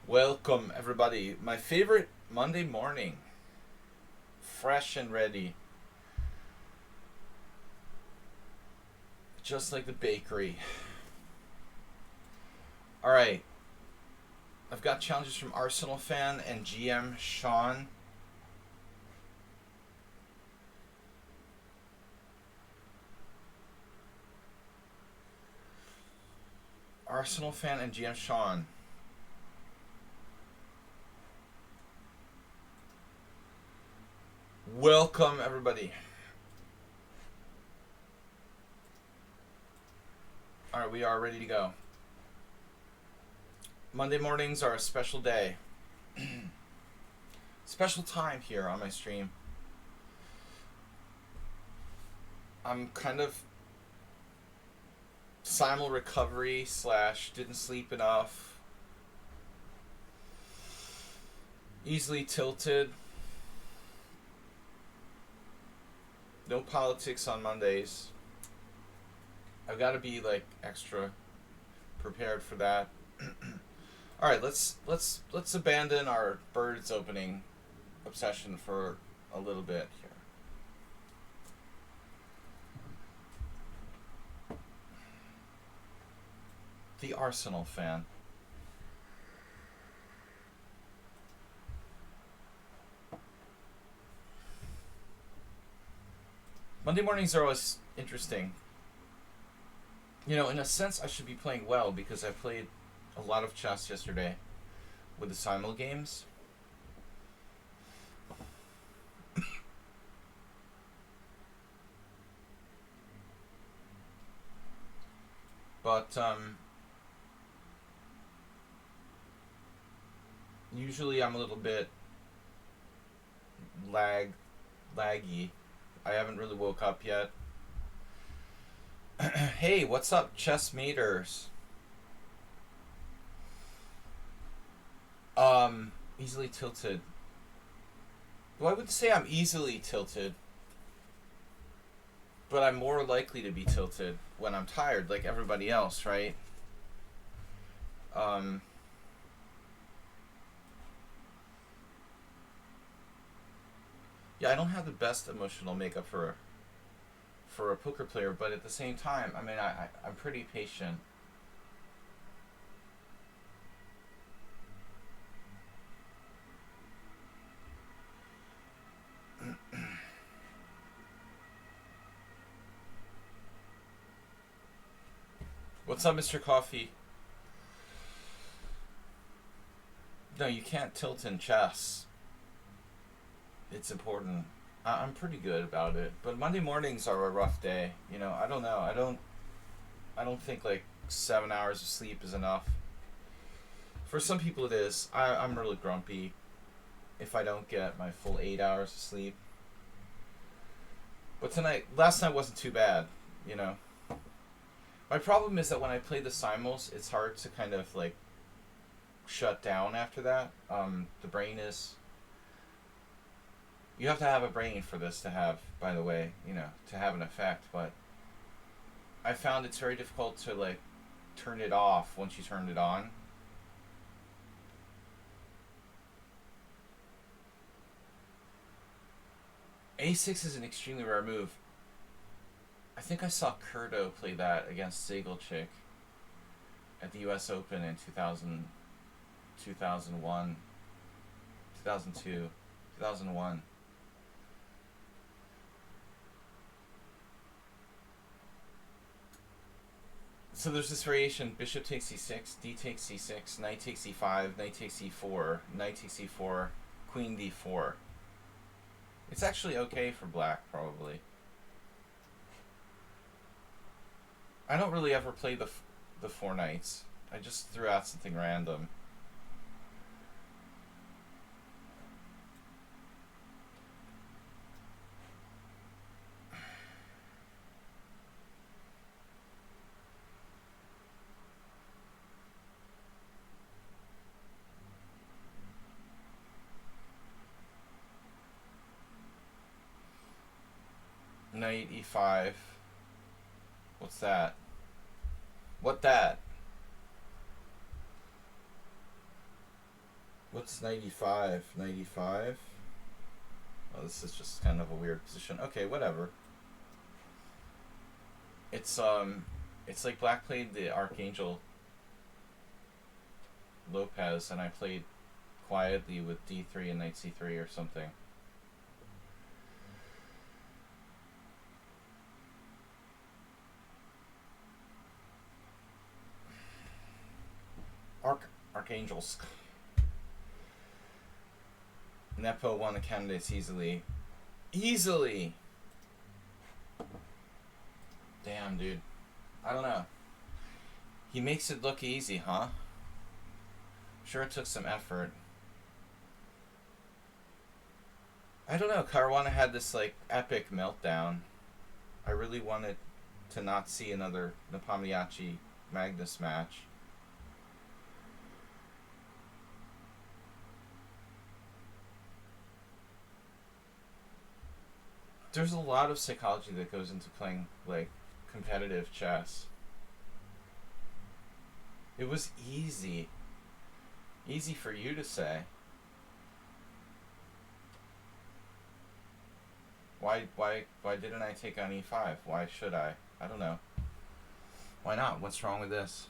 Welcome, everybody. My favorite Monday morning. Fresh and ready. Just like the bakery. Alright. I've got challenges from Arsenal fan and GM Sean. Arsenal fan and GM Sean. Welcome, everybody. Alright, we are ready to go. Monday mornings are a special day. Special time here on my stream. I'm kind of simul recovery / didn't sleep enough. Easily tilted. No politics on Mondays. I've got to be like extra prepared for that. All right, let's abandon our birds opening obsession for a little bit here. The Arsenal fan. Monday mornings are always interesting. You know, in a sense, I should be playing well because I played a lot of chess yesterday with the simul games. But usually I'm a little bit laggy. I haven't really woke up yet. Hey, what's up, chess maters? Easily tilted. Well, I wouldn't say I'm easily tilted, but I'm more likely to be tilted when I'm tired, like everybody else, right? Yeah, I don't have the best emotional makeup for a poker player, but at the same time, I mean, I'm pretty patient. What's up, Mr. Coffee? No, you can't tilt in chess. It's important. I'm pretty good about it, but Monday mornings are a rough day. You know, I don't know. I don't think like 7 hours of sleep is enough. For some people, it is. I'm really grumpy if I don't get my full 8 hours of sleep. But last night wasn't too bad. You know. My problem is that when I play the simuls, it's hard to kind of like shut down after that. The brain is. You have to have a brain for this to have, by the way, you know, to have an effect. But I found it's very difficult to like turn it off once you turn it on. A6 is an extremely rare move. I think I saw Kurdo play that against Zagelchik at the U.S. Open in 2000, 2001, 2002, 2001. So there's this variation: bishop takes c6, d takes c6, knight takes e5, knight takes e4, knight takes e4, queen d4. It's actually okay for black, probably. I don't really ever play the four knights. I just threw out something random. Knight e5. What's that? What that? What's 95? 95? Oh, this is just kind of a weird position. Okay, whatever. It's like black played the Archangel Lopez, and I played quietly with d3 and knight c3 or something. Archangels. Nepo won the candidates easily. Easily! Damn, dude. I don't know. He makes it look easy, huh? Sure, it took some effort. I don't know. Caruana had this, like, epic meltdown. I really wanted to not see another Nepomniachtchi Magnus match. There's a lot of psychology that goes into playing, like, competitive chess. It was easy. Easy for you to say. Why didn't I take on e5? Why should I? I don't know. Why not? What's wrong with this?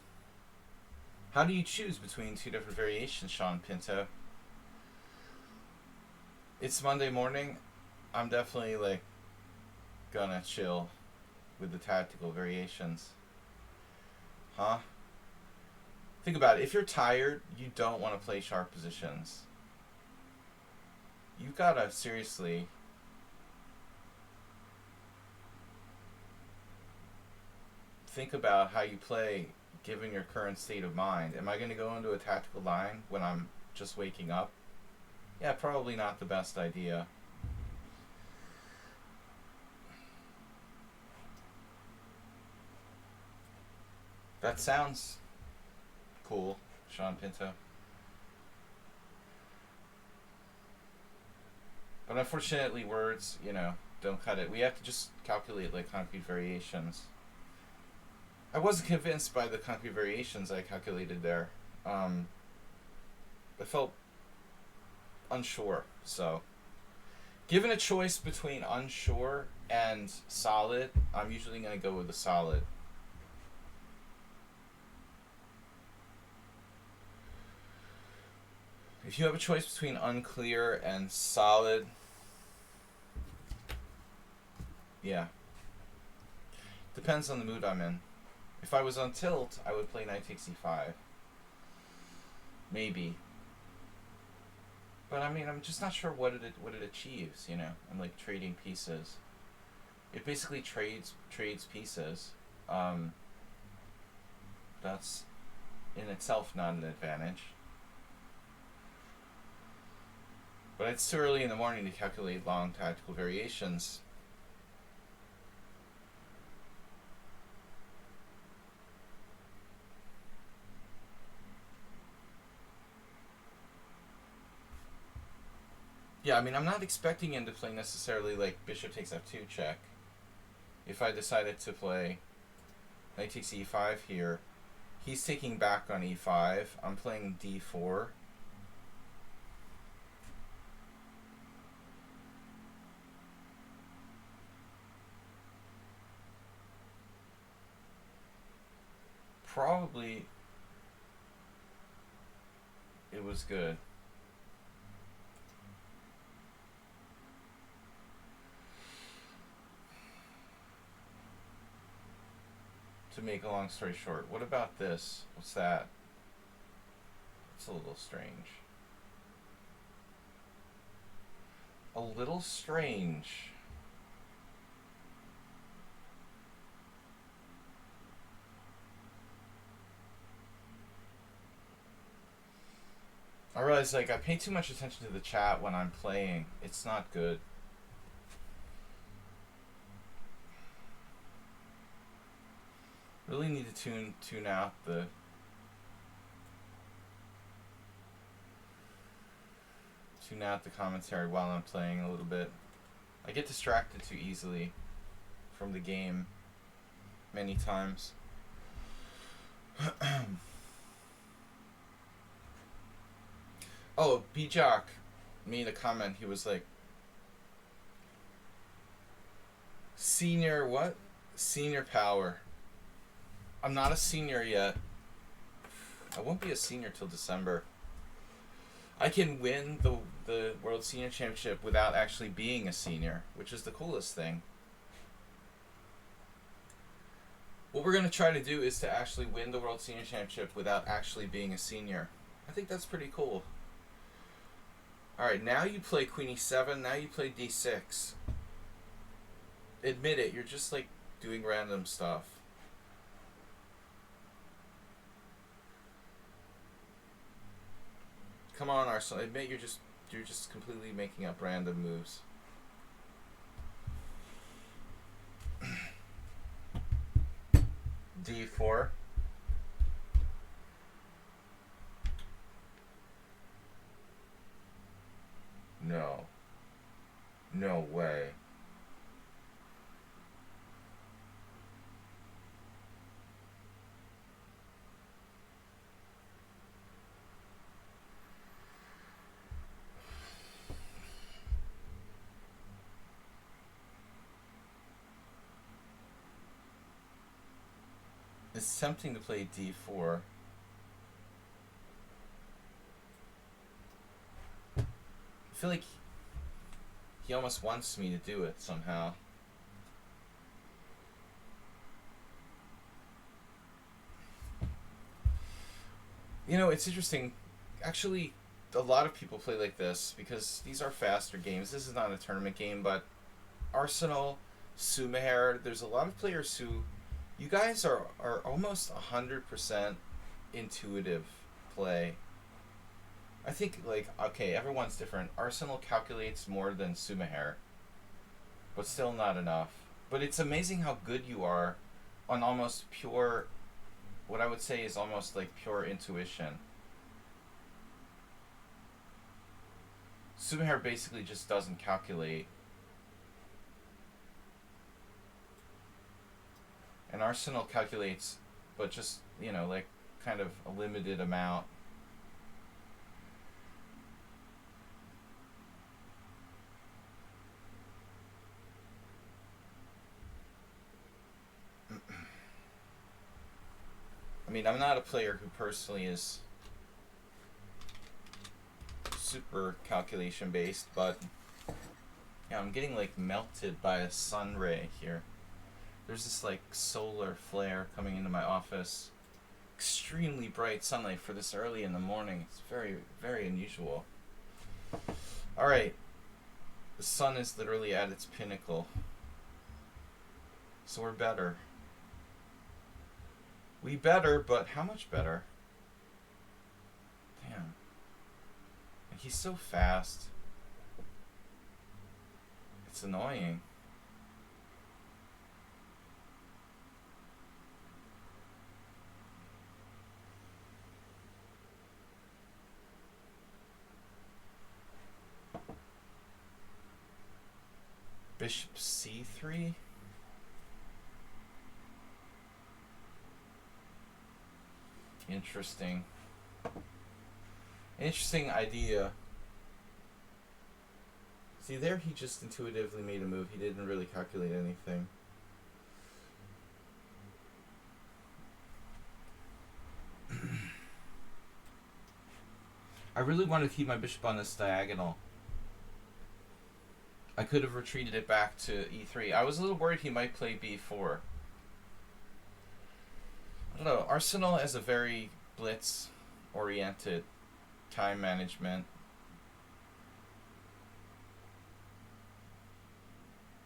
How do you choose between two different variations, Sean Pinto? It's Monday morning. I'm definitely, like, gonna chill with the tactical variations. Huh? Think about it. If you're tired, you don't want to play sharp positions. You've got to seriously think about how you play given your current state of mind. Am I going to go into a tactical line when I'm just waking up? Yeah, probably not the best idea. That sounds cool, Sean Pinto. But unfortunately, words, don't cut it. We have to just calculate, like, concrete variations. I wasn't convinced by the concrete variations I calculated there. I felt unsure, so. Given a choice between unsure and solid, I'm usually going to go with the solid. If you have a choice between unclear and solid, yeah. Depends on the mood I'm in. If I was on tilt, I would play knight takes e5. Maybe. But I mean, I'm just not sure what it achieves, I'm like trading pieces. It basically trades pieces. That's in itself not an advantage. But it's too early in the morning to calculate long tactical variations. Yeah, I mean, I'm not expecting him to play necessarily like bishop takes f2 check. If I decided to play knight takes e5 here, he's taking back on e5. I'm playing d4. Probably it was good. To make a long story short, what about this? What's that? It's a little strange. A little strange. I realize, like, I pay too much attention to the chat when I'm playing. It's not good. Really need to tune out the commentary while I'm playing a little bit. I get distracted too easily from the game many times. Oh, B-Jock made a comment. He was like, senior what? Senior power. I'm not a senior yet. I won't be a senior till December. I can win the World Senior Championship without actually being a senior, which is the coolest thing. What we're going to try to do is to actually win the World Senior Championship without actually being a senior. I think that's pretty cool. Alright, now you play Queen E7, now you play D6. Admit it, you're just like doing random stuff. Come on, Arsenal. Admit you're just completely making up random moves. D4. No. No way. It's tempting to play D4. I feel like he almost wants me to do it somehow. You know, it's interesting. Actually, a lot of people play like this because these are faster games. This is not a tournament game, but Arsenal, Sumaher, there's a lot of players who, you guys are almost 100% intuitive play. I think, like, okay, everyone's different. Arsenal calculates more than Sumaher, but still not enough. But it's amazing how good you are on almost pure, what I would say is almost like pure intuition. Sumaher basically just doesn't calculate. And Arsenal calculates, but just, you know, like kind of a limited amount. I mean, I'm not a player who personally is super calculation based, but yeah, I'm getting like melted by a sun ray here. There's this like solar flare coming into my office. Extremely bright sunlight for this early in the morning. It's very, very unusual. Alright. The sun is literally at its pinnacle. So we're better. We better, but how much better? Damn. And he's so fast. It's annoying. Bishop c3? Interesting. Interesting idea. See, there he just intuitively made a move. He didn't really calculate anything. I really wanted to keep my bishop on this diagonal. I could have retreated it back to e3. I was a little worried he might play b4. I don't know. Arsenal has a very blitz-oriented time management.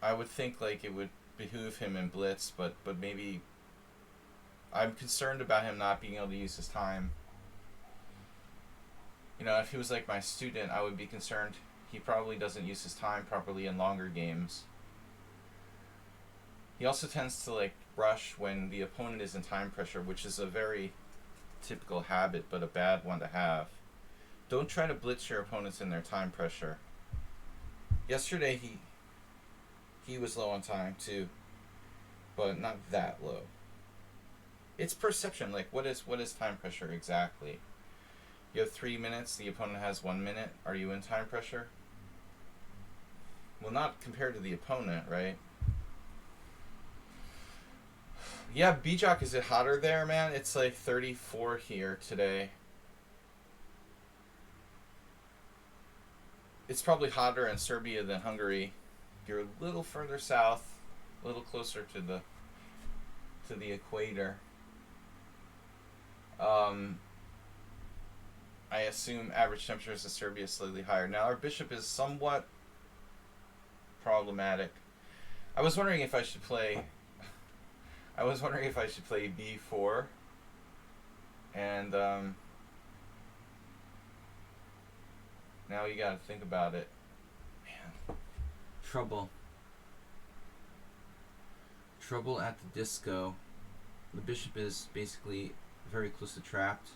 I would think like it would behoove him in blitz, but maybe I'm concerned about him not being able to use his time. You know, if he was like my student, I would be concerned he probably doesn't use his time properly in longer games. He also tends to like rush when the opponent is in time pressure, which is a very typical habit, but a bad one to have. Don't try to blitz your opponents in their time pressure. Yesterday he was low on time too, but not that low. It's perception. Like what is time pressure exactly? You have 3 minutes. The opponent has 1 minute. Are you in time pressure? Well, not compared to the opponent, right? Yeah, Bijak, is it hotter there, man? It's like 34 here today. It's probably hotter in Serbia than Hungary. You're a little further south, a little closer to the equator. I assume average temperatures in Serbia is slightly higher. Now our bishop is somewhat problematic. I was wondering if I should play b4 and now you gotta think about it. Man. Trouble at the disco. The bishop is basically very close to trapped.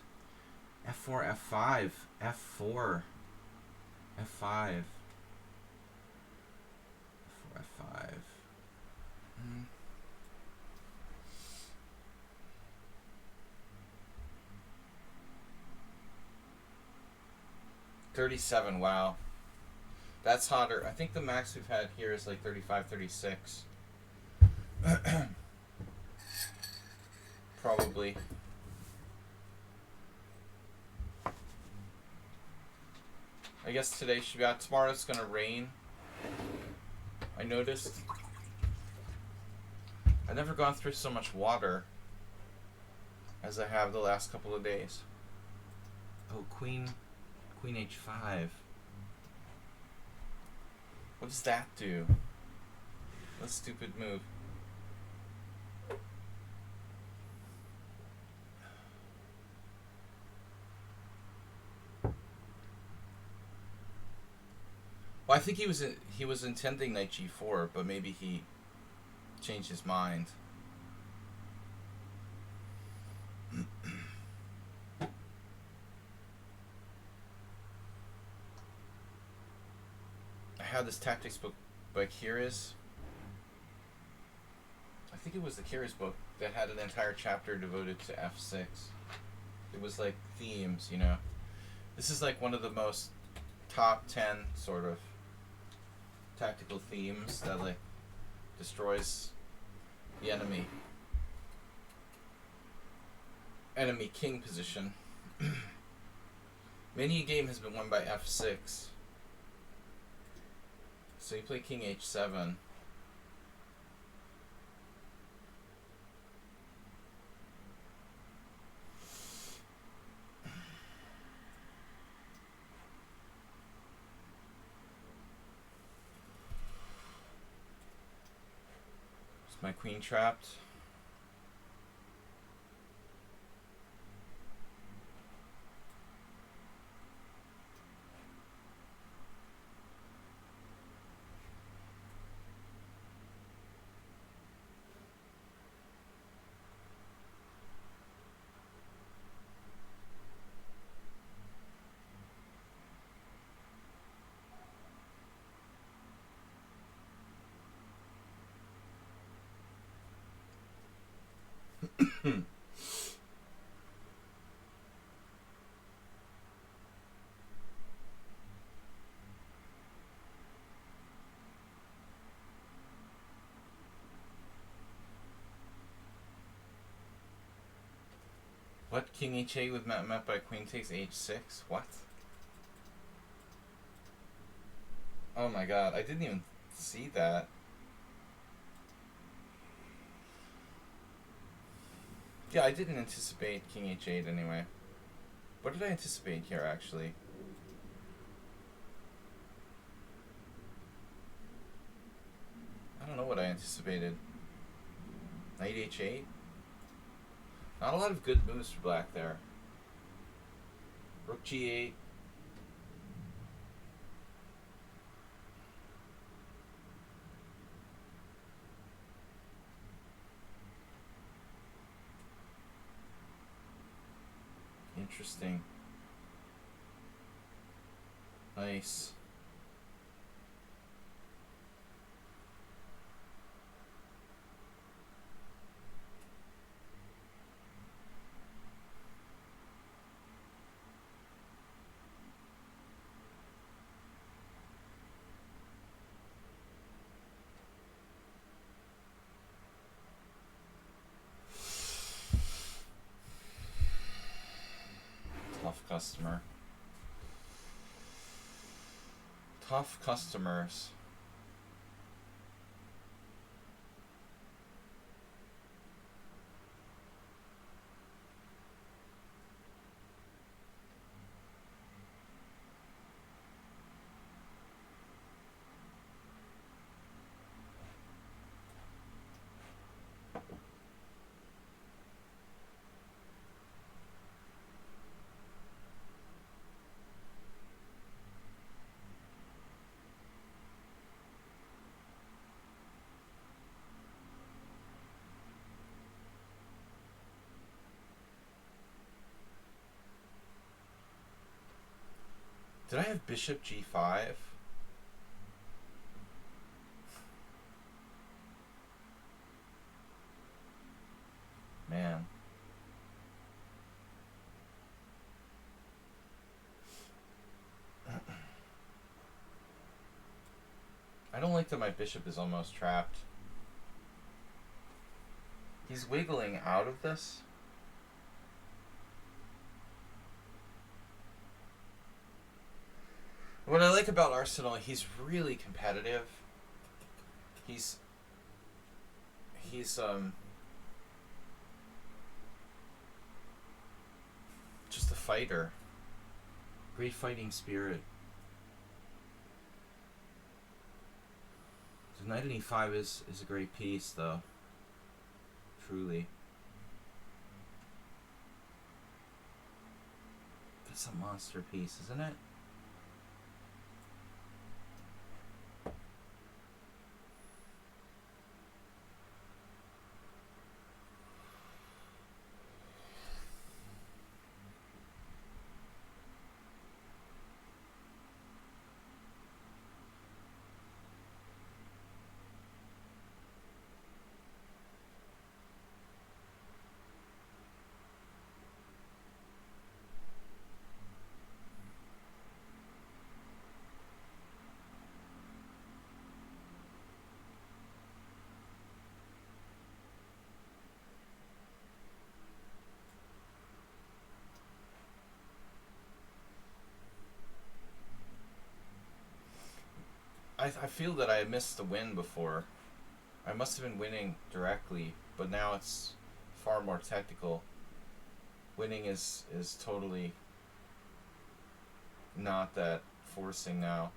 F4, F5, F4, F5, F4, F5. 37, wow. That's hotter. I think the max we've had here is like 35, 36. Probably. I guess today should be out. Tomorrow's gonna rain. I noticed. I've never gone through so much water as I have the last couple of days. Oh, Queen H5. What does that do? What a stupid move. Well, I think he was intending knight g4, but maybe he changed his mind. I had this tactics book by Kiris. I think it was the Kiris book that had an entire chapter devoted to f6. It was like themes, you know. This is like one of the most top 10 sort of tactical themes that like destroys the enemy king position. Many a game has been won by f6. So you play king h7. Is my queen trapped? What? King h8 with met by queen takes h6? What? Oh my god, I didn't even see that. Yeah, I didn't anticipate king h8 anyway. What did I anticipate here, actually? I don't know what I anticipated. Knight h8? Not a lot of good moves for black there. Rook g8. Interesting. Nice. Tough customer. Tough customers. Did I have bishop g5? Man. I don't like that my bishop is almost trapped. He's wiggling out of this. What I like about Arsenal, he's really competitive. He's just a fighter. Great fighting spirit. So knight in e5 is a great piece, though. Truly. That's a monster piece, isn't it? I feel that I missed the win before. I must have been winning directly, but now it's far more technical. Winning is totally not that forcing now.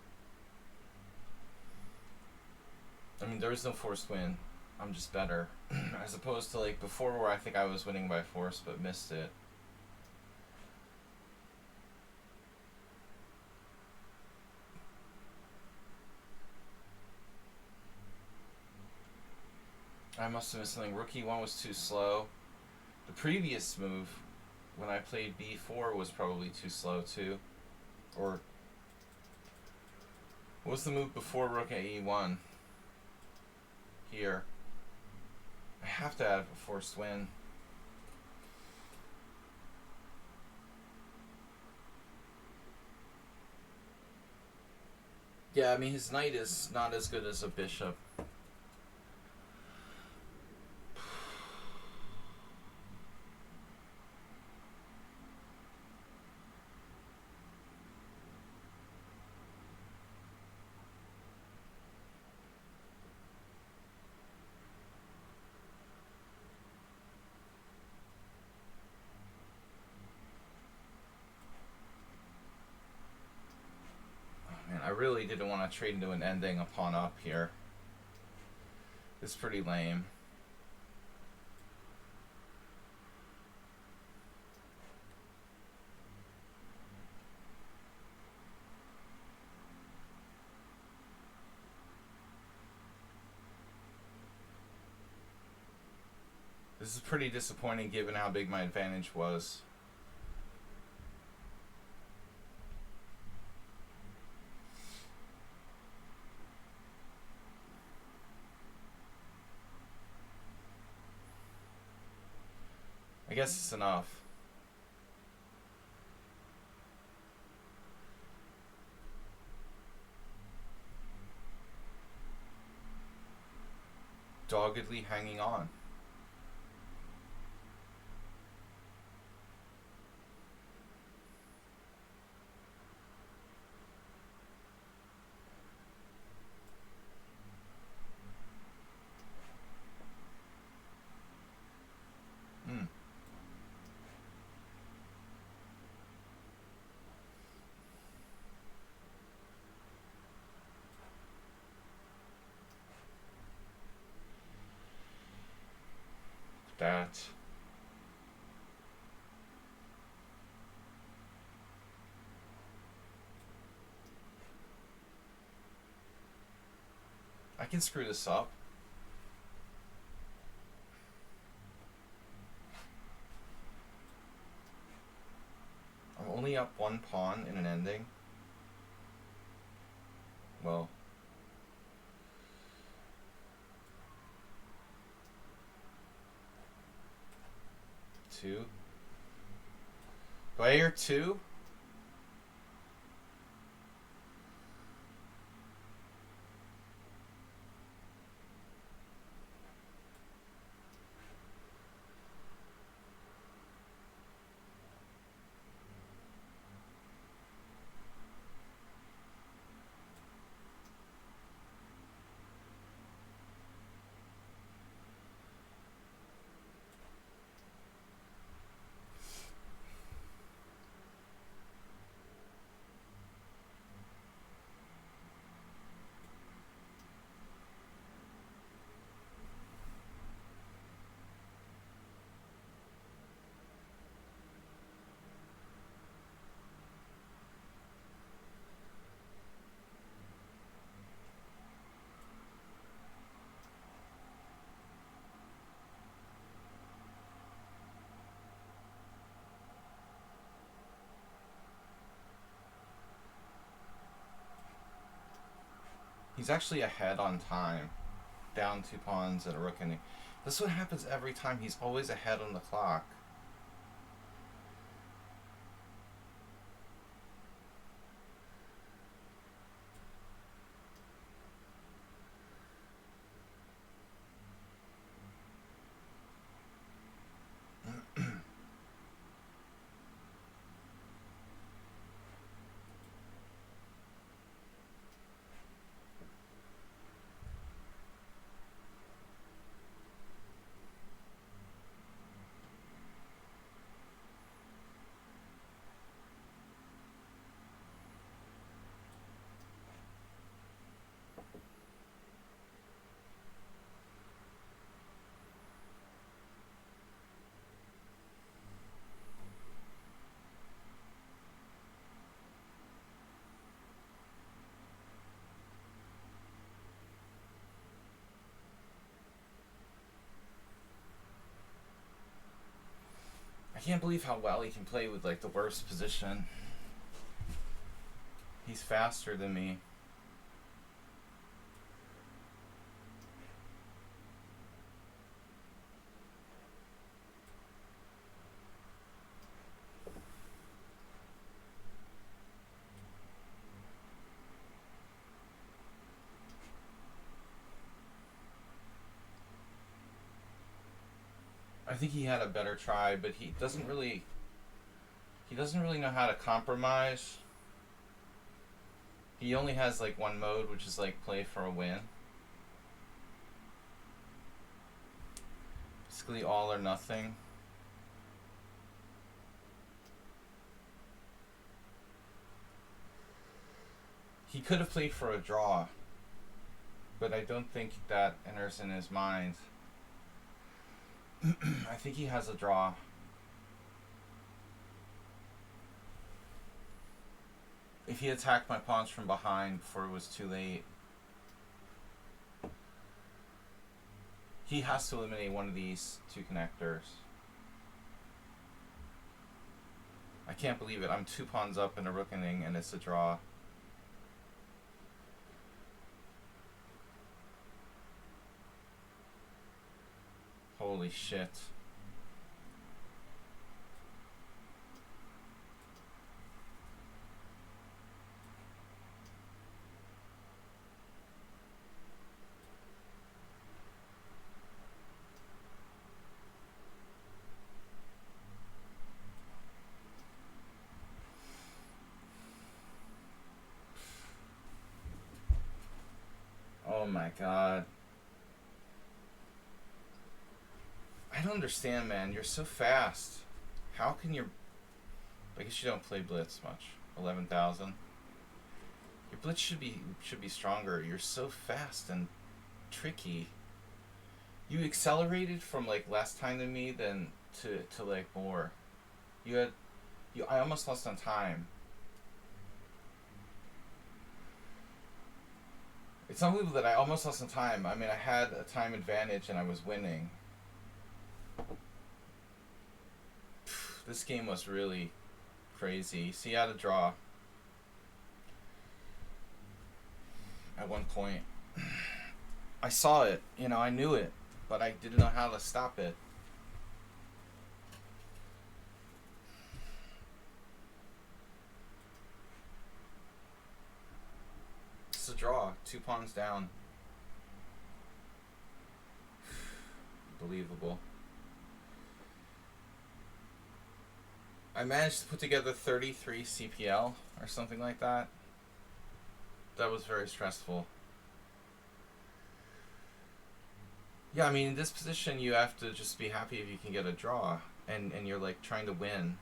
I mean, there is no forced win. I'm just better. As opposed to like before where I think I was winning by force but missed it. I must have missed something. Rook e1 was too slow. The previous move, when I played b4, was probably too slow too. Or, what was the move before rook at e1? Here. I have to have a forced win. Yeah, I mean, his knight is not as good as a bishop. I really didn't want to trade into an ending a pawn up here. It's pretty lame. This is pretty disappointing given how big my advantage was. I guess it's enough. Doggedly hanging on. that. I can screw this up. I'm only up one pawn in an ending. Well, two. Do I hear two? He's actually ahead on time. Down 2 pawns and a rook and... This is what happens every time. He's always ahead on the clock. I can't believe how well he can play with like the worst position. He's faster than me. I think he had a better try, but he doesn't really know how to compromise. He only has like one mode, which is like play for a win. Basically all or nothing. He could have played for a draw, but I don't think that enters in his mind. I think he has a draw. If he attacked my pawns from behind before it was too late, he has to eliminate one of these 2 connectors. I can't believe it. I'm 2 pawns up in a rookening and it's a draw. Holy shit. Oh my god. I don't understand, man. You're so fast. How can your... I guess you don't play blitz much. 11,000. Your blitz should be stronger. You're so fast and tricky. You accelerated from like less time than me than to like more. You had I almost lost on time. It's unbelievable that I almost lost on time. I mean, I had a time advantage and I was winning. This game was really crazy. See, I had a draw at one point. I saw it, I knew it, but I didn't know how to stop it. It's a draw, 2 pawns down. Believable. I managed to put together 33 CPL or something like that. That was very stressful. Yeah, I mean, in this position, you have to just be happy if you can get a draw, and you're like trying to win.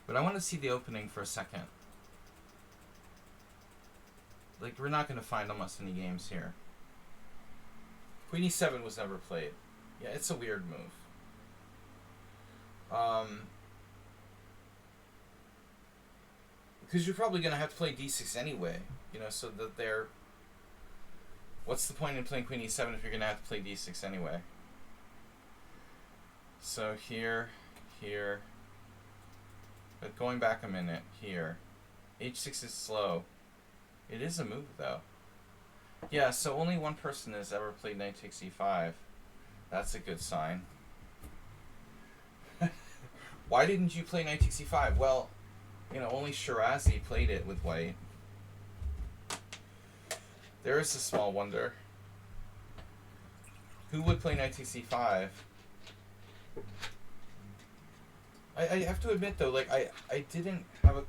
But I want to see the opening for a second. Like, we're not going to find almost any games here. Queen e7 was never played. Yeah, it's a weird move. Because you're probably going to have to play d6 anyway, so that they're... What's the point in playing queen e7 if you're going to have to play d6 anyway? So here, but going back a minute, here. h6 is slow. It is a move, though. Yeah, so only one person has ever played knight takes e5. That's a good sign. Why didn't you play knight takes e5? Well, only Shirazi played it with white. There is a small wonder. Who would play knight takes e5? I have to admit, though, like, I didn't have a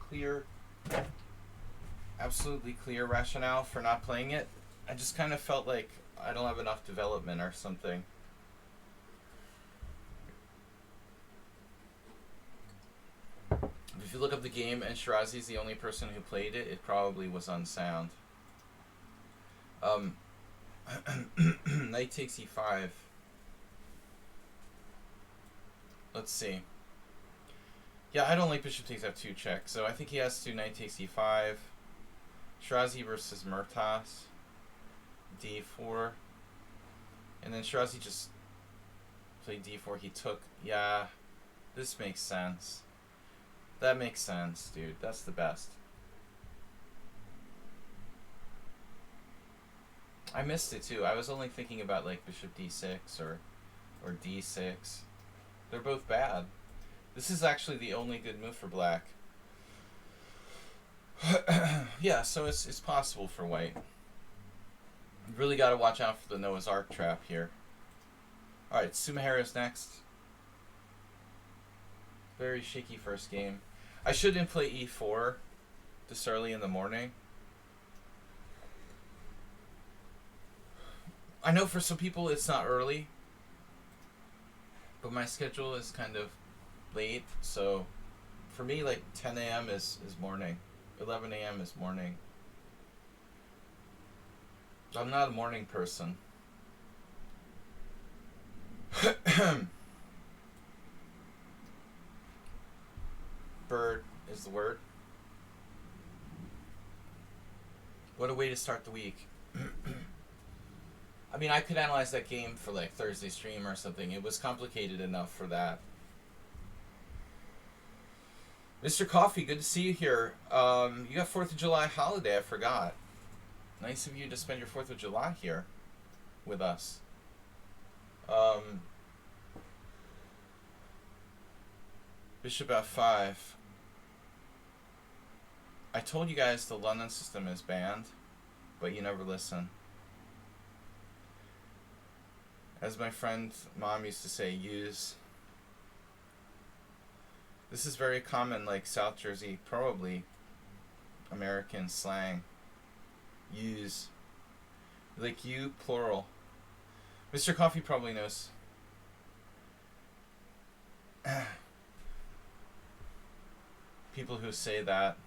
absolutely clear rationale for not playing it. I just kind of felt like I don't have enough development or something. If you look up the game and Shirazi's the only person who played it, it probably was unsound. Knight takes e5. Let's see. Yeah, I don't like bishop takes f2 check, so I think he has to knight takes e5. Shirazi versus Murtas. d4. And then Shirazi just played d4. He took... Yeah, this makes sense. That makes sense, dude. That's the best. I missed it, too. I was only thinking about, like, bishop d6 or d6. They're both bad. This is actually the only good move for black. Yeah, so it's possible for white. You really got to watch out for the Noah's Ark trap here. Alright, Sumahara's next. Very shaky first game. I shouldn't play e4 this early in the morning. I know for some people it's not early, but my schedule is kind of late, so for me, like, 10 a.m. is morning. 11 a.m. is morning. I'm not a morning person. Bird is the word. What a way to start the week. I mean, I could analyze that game for, like, Thursday stream or something. It was complicated enough for that. Mr. Coffee, good to see you here. You got 4th of July holiday, I forgot. Nice of you to spend your 4th of July here with us. Bishop f5. I told you guys the London system is banned, but you never listen. As my friend mom used to say, use. This is very common, like South Jersey, probably American slang. Use. Like you, plural. Mr. Coffee probably knows. People who say that.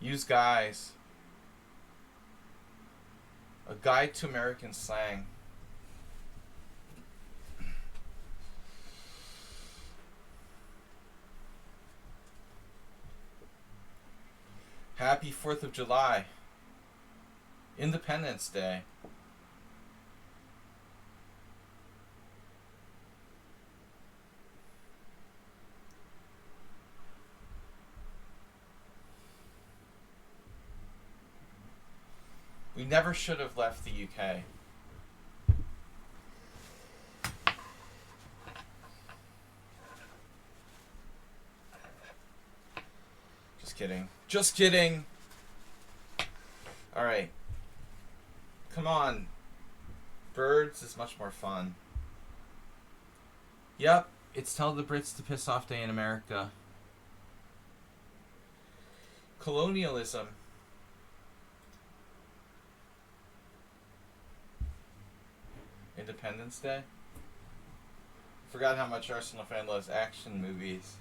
Use guys. A guide to American slang. Happy 4th of July. Independence Day. We never should have left the UK. Just kidding. Just kidding. Alright. Come on. Birds is much more fun. Yep. It's Tell the Brits to Piss Off Day in America. Colonialism. Independence Day. Forgot how much Arsenal fan loves action movies.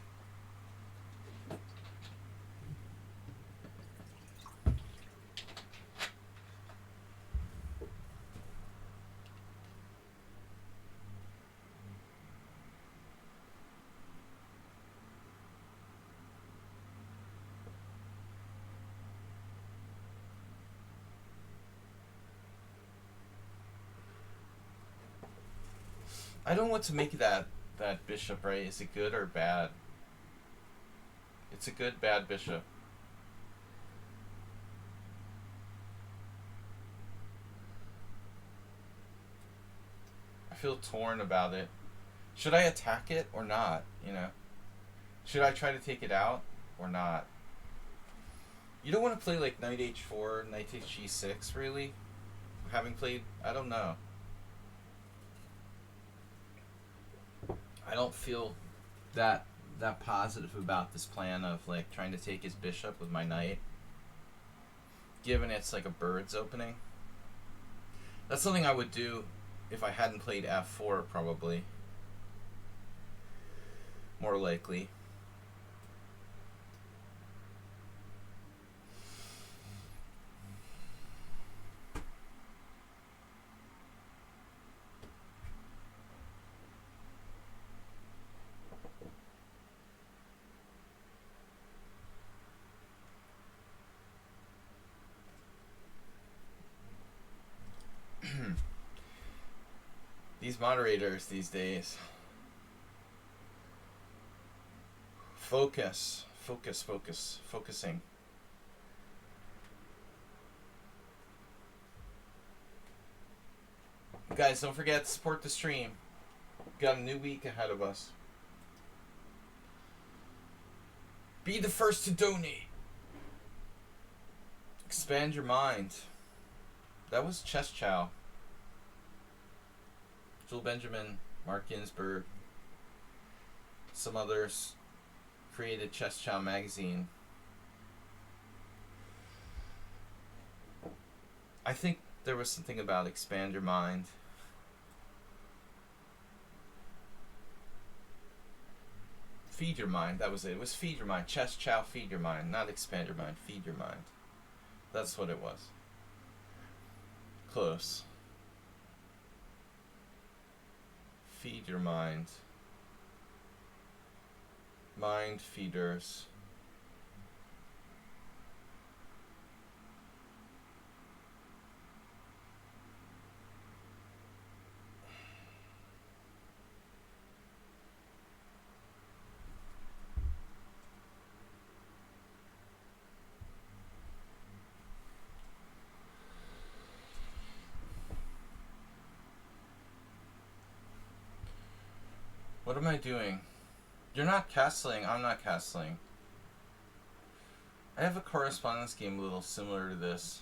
I don't know what to make of that bishop, right? Is it good or bad? It's a good, bad bishop. I feel torn about it. Should I attack it or not, you know? Should I try to take it out or not? You don't want to play like knight h4, knight takes g6, really? Having played, I don't know. I don't feel that positive about this plan of like trying to take his bishop with my knight, given it's like a bird's opening. That's something I would do if I hadn't played f4, probably. More likely. These moderators these days. Focusing. Guys, don't forget to support the stream. We've got a new week ahead of us. Be the first to donate. Expand your mind. That was Chess Chow. Joel Benjamin, Mark Ginsburg, some others created Chess Chow magazine. I think there was something about expand your mind. Feed your mind, that was it. It was feed your mind. Chess Chow, feed your mind. Not expand your mind, feed your mind. That's what it was. Close. Feed your mind. Mind feeders. What am I doing? You're not castling, I'm not castling. I have a correspondence game a little similar to this.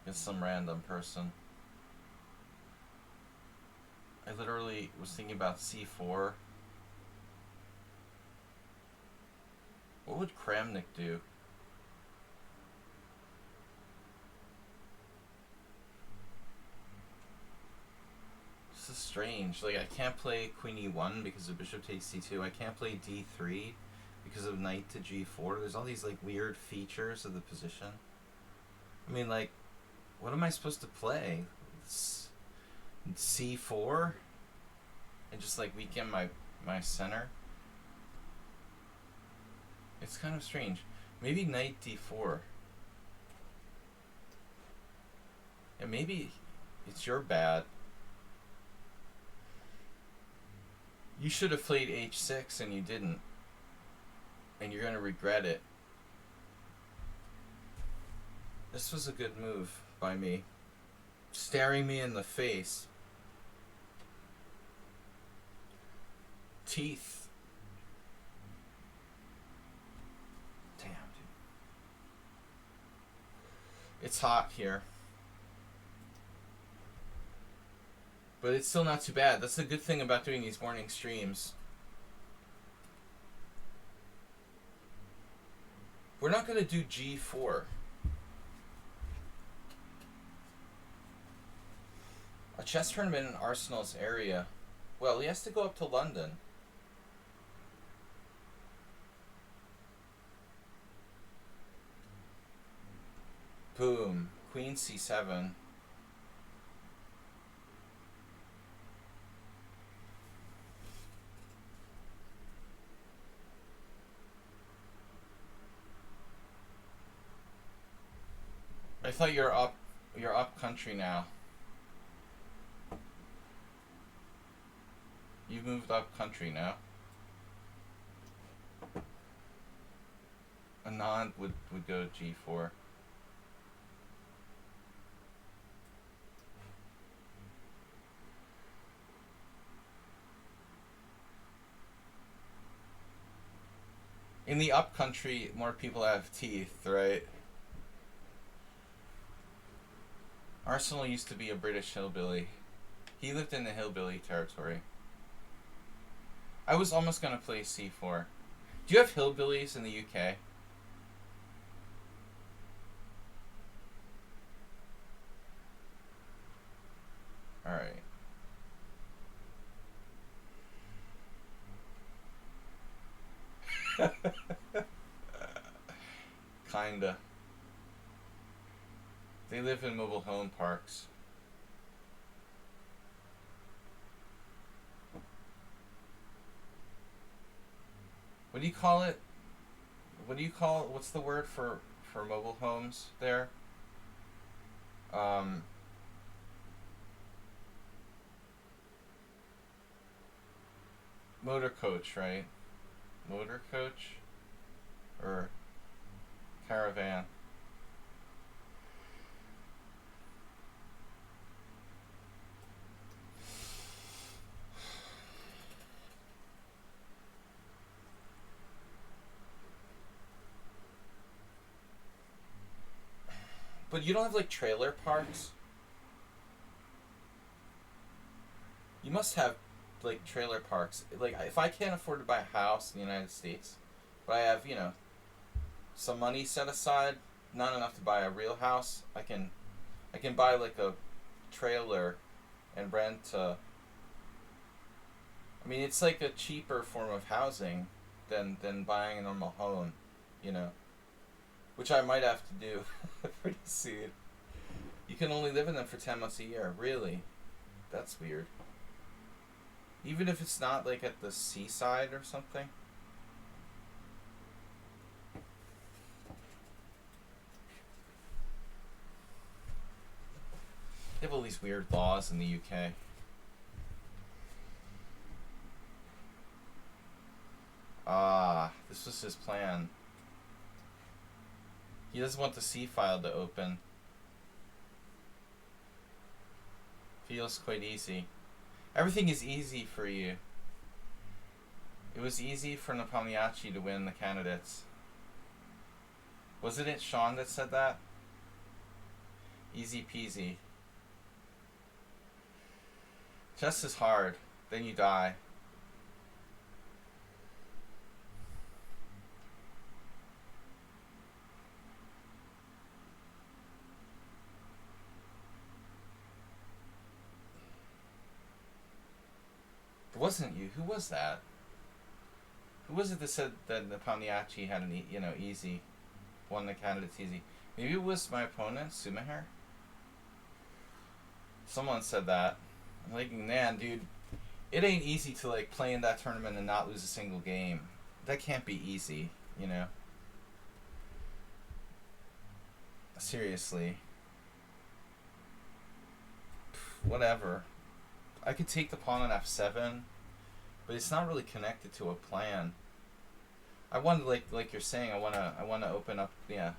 Against some random person. I literally was thinking about c4. What would Kramnik do? This is strange. Like, I can't play queen e1 because the bishop takes c2. I can't play d3 because of knight to g4. There's all these like weird features of the position. I mean, like, what am I supposed to play? C4 and just like weaken my center. It's kind of strange. Maybe knight d4. And maybe it's your bad. You should have played h6 and you didn't. And you're going to regret it. This was a good move by me. Staring me in the face. Teeth. Damn, dude. It's hot here. But it's still not too bad. That's the good thing about doing these morning streams. We're not going to do g4. A chess tournament in Arsenal's area. Well, he has to go up to London. Boom. Queen c7. I thought you're up country now. You moved up country now. Anand would go g4. In the up country, more people have teeth, right? Arsenal used to be a British hillbilly. He lived in the hillbilly territory. I was almost going to play c4. Do you have hillbillies in the UK? Alright. Kinda. They live in mobile home parks. What do you call it? What's the word for mobile homes there? Motor coach, right? Motor coach? Or caravan? But you don't have like trailer parks? You must have like trailer parks. Like if I can't afford to buy a house in the United States, but I have, some money set aside, not enough to buy a real house, I can buy like a trailer and rent I mean, it's like a cheaper form of housing than buying a normal home, which I might have to do pretty soon. You can only live in them for 10 months a year. Really? That's weird. Even if it's not like at the seaside or something. They have all these weird laws in the UK. This was his plan. He doesn't want the C file to open. Feels quite easy. Everything is easy for you. It was easy for Nepomniachtchi to win the candidates. Wasn't it Sean that said that? Easy peasy. Chess is hard. Then you die. It wasn't you. Who was that? Who was it that said that Nepomniachtchi had an easy, won the candidates easy? Maybe it was my opponent, Sumaher. Someone said that. I'm like, man, dude, it ain't easy to like play in that tournament and not lose a single game. That can't be easy, you know. Seriously. Whatever. I could take the pawn on f7, but it's not really connected to a plan. I want to like you're saying. I wanna open up. Yeah.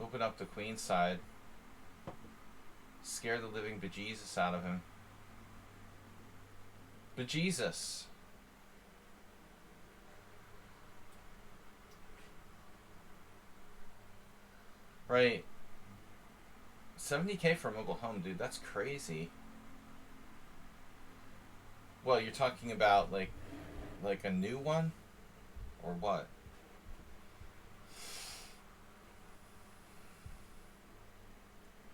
Open up the queen side. Scare the living bejesus out of him. Bejesus. Right. 70K for a mobile home, dude. That's crazy. Well, you're talking about like a new one, or what?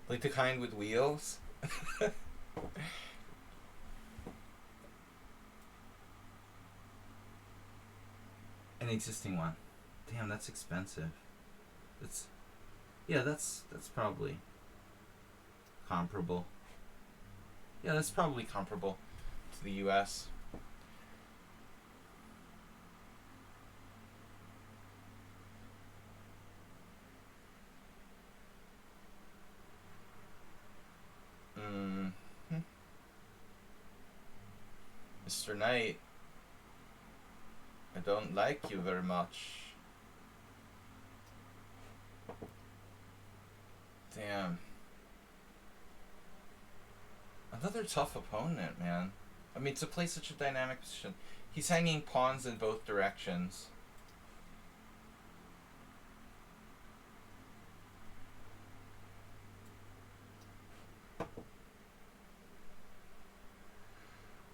Like the kind with wheels? An existing one. Damn, that's expensive. That's yeah, that's probably comparable. Yeah, that's probably comparable to the US. Mr. Knight, I don't like you very much. Damn. Another tough opponent, man. I mean, to play such a dynamic position. He's hanging pawns in both directions.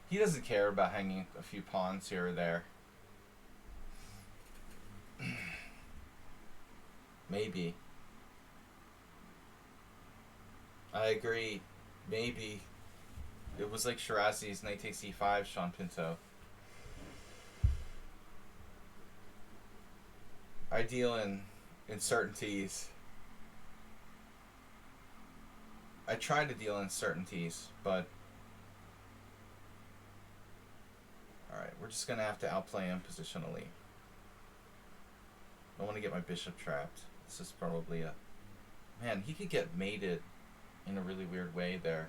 He doesn't care about hanging a few pawns here or there. Maybe. I agree. Maybe. It was like Shirazi's knight takes e5, Sean Pinto. I deal in certainties. I try to deal in certainties, but alright, we're just gonna have to outplay him positionally. I don't want to get my bishop trapped. This is probably a... Man, he could get mated in a really weird way there.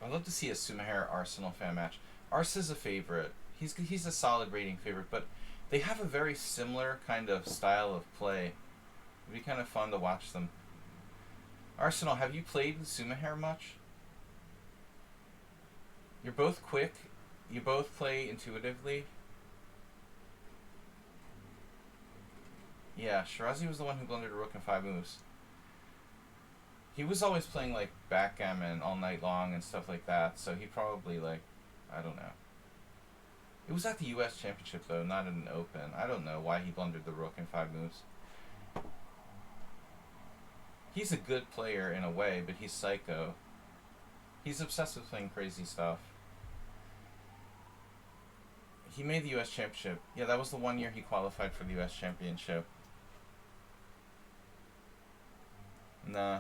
I'd love to see a Sumaher Arsenal fan match. Ars is a favorite. He's a solid rating favorite, but they have a very similar kind of style of play. It'd be kind of fun to watch them. Arsenal, have you played Sumaher much? You're both quick. You both play intuitively. Yeah, Shirazi was the one who blundered a rook in 5 moves. He was always playing like backgammon all night long and stuff like that, so he probably like, I don't know. It was at the US Championship though, not at an Open. I don't know why he blundered the rook in 5 moves. He's a good player in a way, but he's psycho. He's obsessed with playing crazy stuff. He made the US Championship. Yeah, that was the one year he qualified for the US Championship. Nah.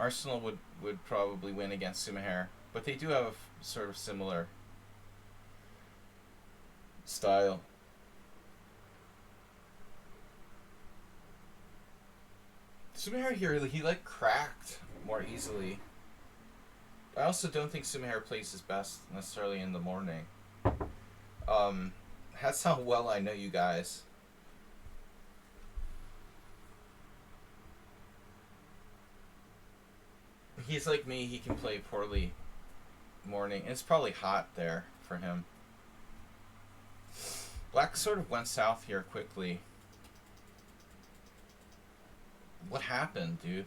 Arsenal would probably win against Sumaher, but they do have a sort of similar style. Sumaher here, he like cracked more easily. I also don't think Sumaher plays his best necessarily in the morning. That's how well I know you guys. He's like me, he can play poorly morning. It's probably hot there for him. Black sort of went south here quickly. What happened, dude?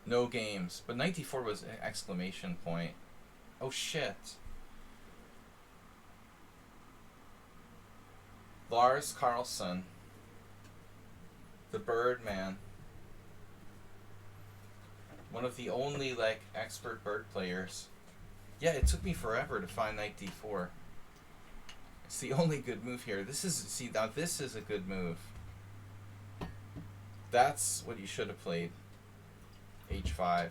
No games. But 94 was an exclamation point. Oh shit. Lars Carlson, the Birdman, one of the only like expert bird players. Yeah, it took me forever to find knight d4. It's the only good move here. This is, see, now this is a good move. That's what you should have played. h5.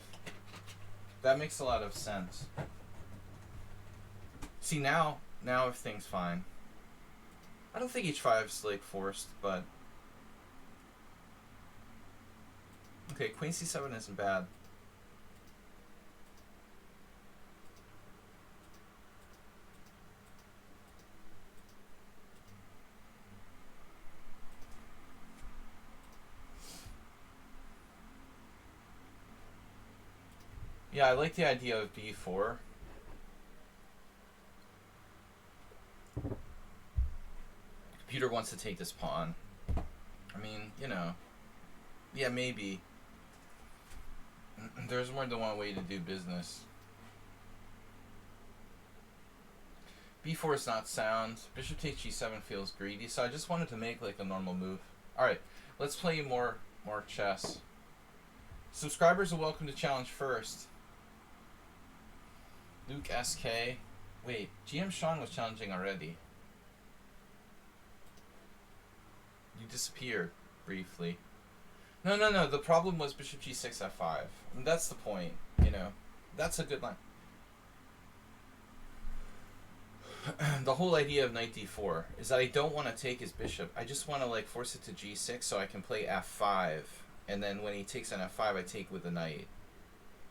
That makes a lot of sense. See, now everything's fine. I don't think h5's like forced, but okay, queen c7 isn't bad. Yeah, I like the idea of b4. Computer wants to take this pawn. I mean, you know, yeah, maybe. There's more than one way to do business. b4 is not sound. Bishop takes g7 feels greedy, so I just wanted to make like a normal move. Alright, let's play more chess. Subscribers are welcome to challenge first. Luke SK. Wait, GM Sean was challenging already. You disappeared briefly. No. The problem was bishop g6 f5. And that's the point, you know. That's a good line. The whole idea of knight d4 is that I don't want to take his bishop. I just want to like force it to g6 so I can play f5. And then when he takes on f5, I take with the knight.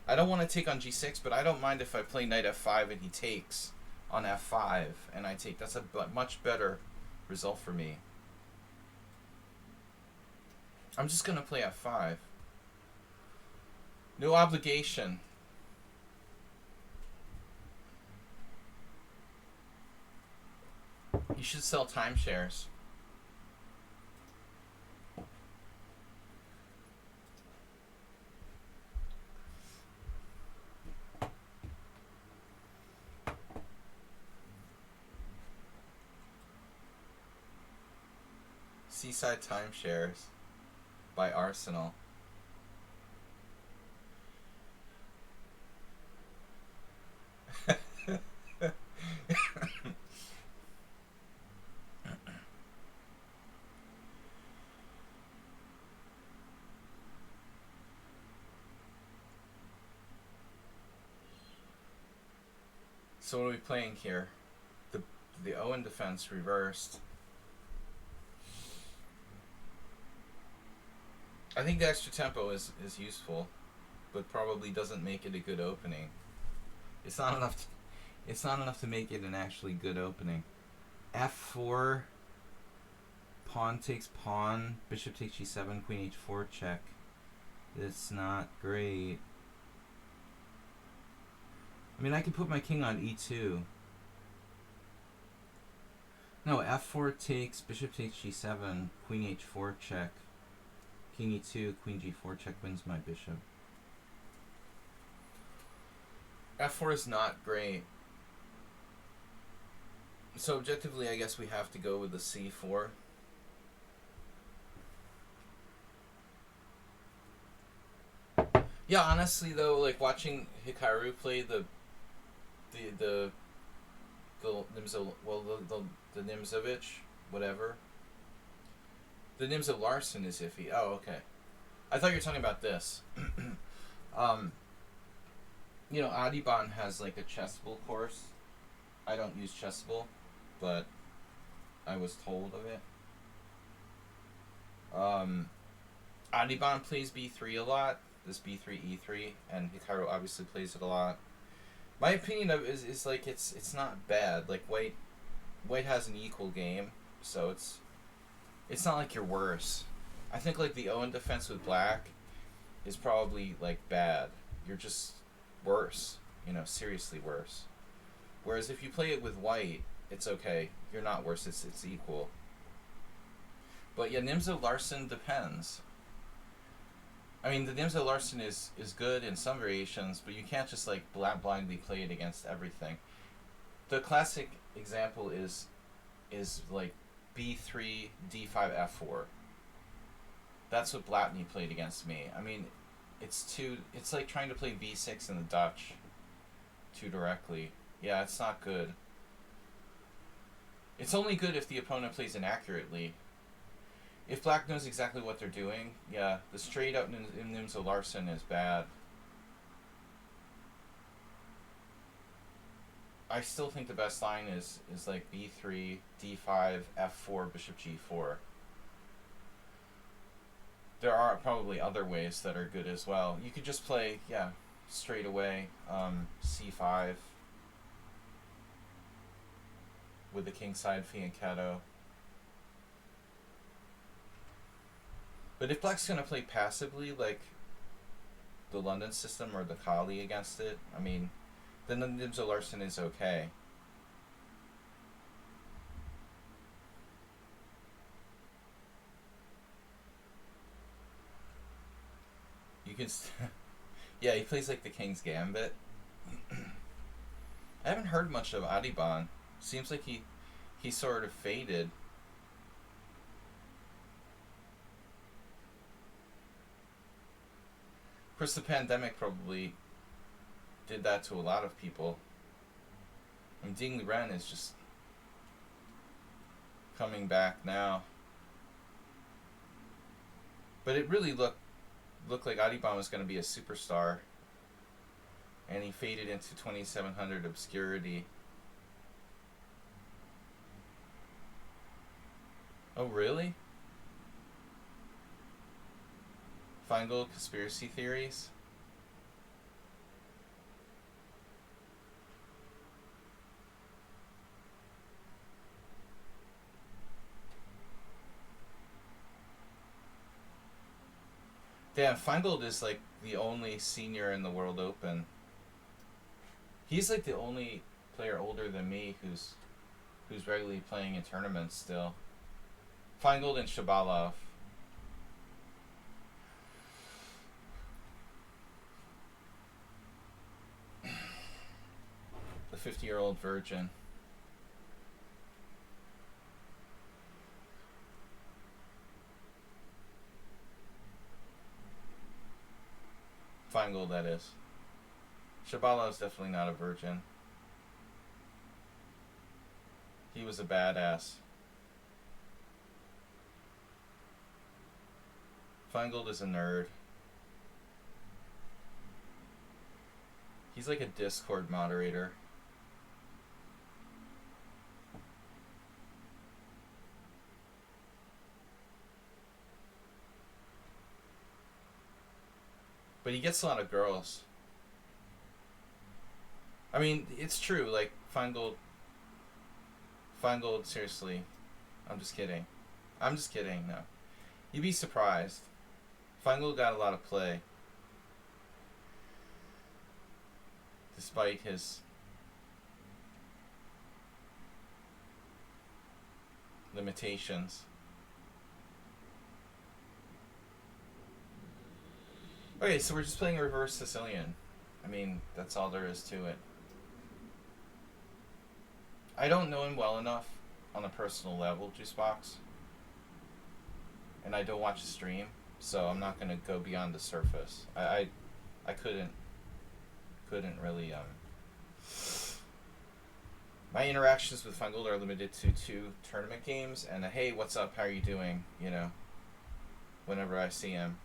I don't want to take on g6, but I don't mind if I play knight f5 and he takes on f5 and I take. That's a much better result for me. I'm just going to play f5. No obligation. You should sell timeshares. Seaside Timeshares by Arsenal. So what are we playing here? The Owen defense reversed. I think the extra tempo is useful, but probably doesn't make it a good opening. It's not enough to make it an actually good opening. f4, pawn takes pawn, bishop takes g7, queen h4 check. It's not great. I mean, I could put my king on e2. No, f4 takes, bishop takes g7, queen h4 check. King e2, queen g4 check wins my bishop. f4 is not great. So objectively, I guess we have to go with the c4. Yeah, honestly though, like watching Hikaru play the Nimzovich, whatever. The Nimzo Larson is iffy. Oh, okay. I thought you were talking about this. You know, Adiban has like a chessable course. I don't use chessable, but I was told of it. Adiban plays b3 a lot. This b3 e3, and Hikaru obviously plays it a lot. My opinion of it is like it's not bad. Like white has an equal game, so it's not like you're worse. I think like the Owen defense with black is probably like bad. You're just worse, you know, seriously worse. Whereas if you play it with white, it's okay. You're not worse. It's equal. But yeah, Nimzo Larson depends. I mean, the Nimzo Larson is good in some variations, but you can't just like blindly play it against everything. The classic example is like b3, d5, f4. That's what Blatney played against me. I mean, it's like trying to play v6 in the Dutch too directly. Yeah, it's not good. It's only good if the opponent plays inaccurately. If black knows exactly what they're doing, yeah, the straight up Nimzo Larsen is bad. I still think the best line is like b3, d5, f4, bishop g4. There are probably other ways that are good as well. You could just play, yeah, straight away, c5 with the kingside fianchetto. But if black's going to play passively, like the London system or the Kali against it, I mean, then the Nimzo Larsen is okay. You can... yeah, he plays like the King's Gambit. I haven't heard much of Adiban. Seems like he sort of faded. Of course, the pandemic probably did that to a lot of people. And Ding Liren is just coming back now. But it really looked like Adiban was going to be a superstar. And he faded into 2700 obscurity. Oh, really? Feingold conspiracy theories? Damn, Feingold is like the only senior in the World Open. He's like the only player older than me who's regularly playing in tournaments still. Feingold and Shabalov. The 50-year-old virgin. Feingold, that is. Shabalov's definitely not a virgin. He was a badass. Feingold is a nerd. He's like a Discord moderator. But he gets a lot of girls. I mean, it's true, like, Feingold, seriously. I'm just kidding, no. You'd be surprised. Feingold got a lot of play. Despite his limitations. Okay, so we're just playing reverse Sicilian. I mean, that's all there is to it. I don't know him well enough on a personal level, Juicebox. And I don't watch his stream, so I'm not gonna go beyond the surface. I couldn't really my interactions with Feingold are limited to 2 tournament games and a hey, what's up, how are you doing, you know, whenever I see him.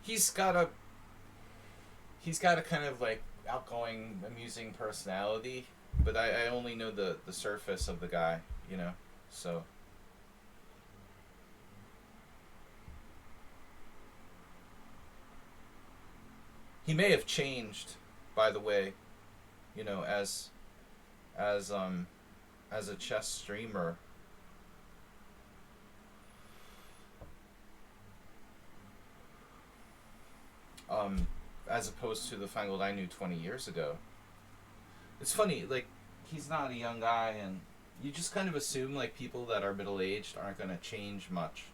He's got a kind of like outgoing, amusing personality, but I only know the surface of the guy, you know, so. He may have changed, by the way, you know, as a chess streamer. As opposed to the Feingold I knew 20 years ago. It's funny, like, he's not a young guy, and you just kind of assume, like, people that are middle-aged aren't going to change much.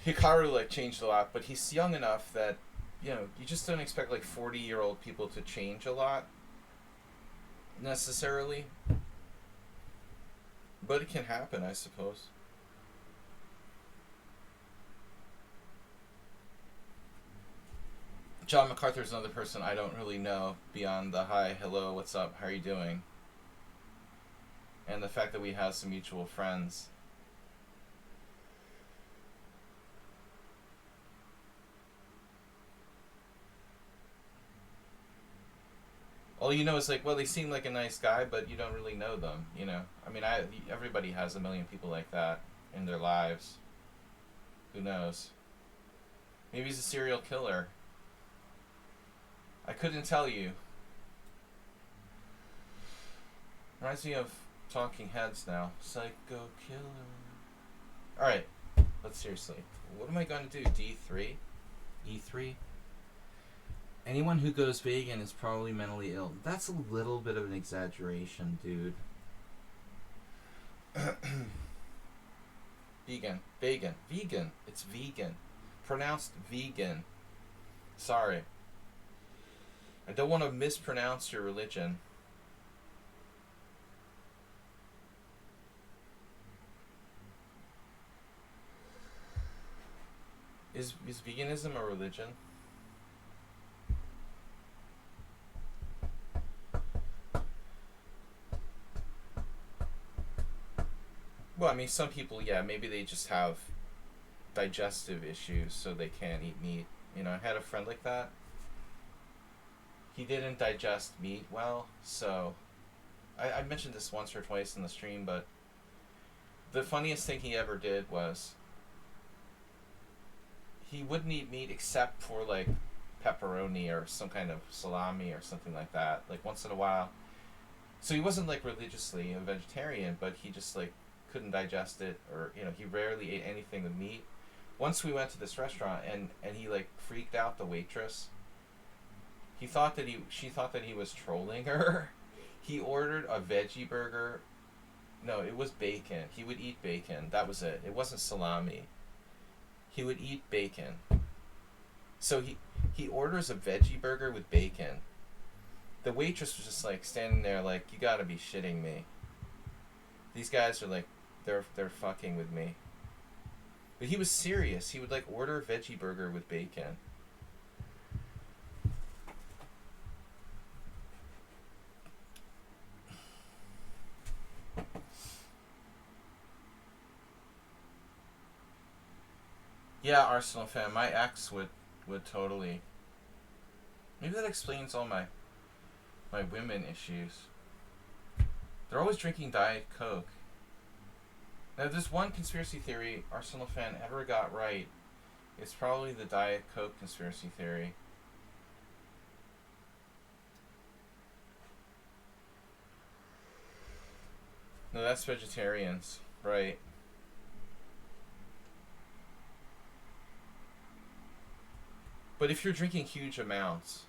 Hikaru, like, changed a lot, but he's young enough that, you know, you just don't expect, like, 40-year-old people to change a lot, necessarily. But it can happen, I suppose. John MacArthur's another person I don't really know beyond the hi, hello, what's up, how are you doing? And the fact that we have some mutual friends. All you know is like, well, they seem like a nice guy, but you don't really know them, you know? I mean, everybody has a million people like that in their lives. Who knows? Maybe he's a serial killer. I couldn't tell you. Reminds me of Talking Heads now. Psycho killer. Alright, but seriously. What am I going to do? D3? E3? Anyone who goes vegan is probably mentally ill. That's a little bit of an exaggeration, dude. Vegan. Vegan. Vegan. It's vegan. Pronounced vegan. Sorry. I don't want to mispronounce your religion. Is veganism a religion? Well, I mean, some people, yeah, maybe they just have digestive issues, so they can't eat meat. You know, I had a friend like that. He didn't digest meat well, so I mentioned this once or twice in the stream, but the funniest thing he ever did was he wouldn't eat meat except for like pepperoni or some kind of salami or something like that, like once in a while. So he wasn't like religiously a vegetarian, but he just like couldn't digest it, or you know, he rarely ate anything with meat. Once we went to this restaurant and he like freaked out the waitress. She thought that he was trolling her. He ordered a veggie burger. No, it was bacon. He would eat bacon. That was it. It wasn't salami. He would eat bacon. So he orders a veggie burger with bacon. The waitress was just like standing there like, you gotta be shitting me. These guys are like, they're fucking with me. But he was serious. He would like order a veggie burger with bacon. Yeah, Arsenal fan. My ex would totally. Maybe that explains all my women issues. They're always drinking Diet Coke. Now, if there's one conspiracy theory Arsenal fan ever got right, it's probably the Diet Coke conspiracy theory. No, that's vegetarians, right? But if you're drinking huge amounts,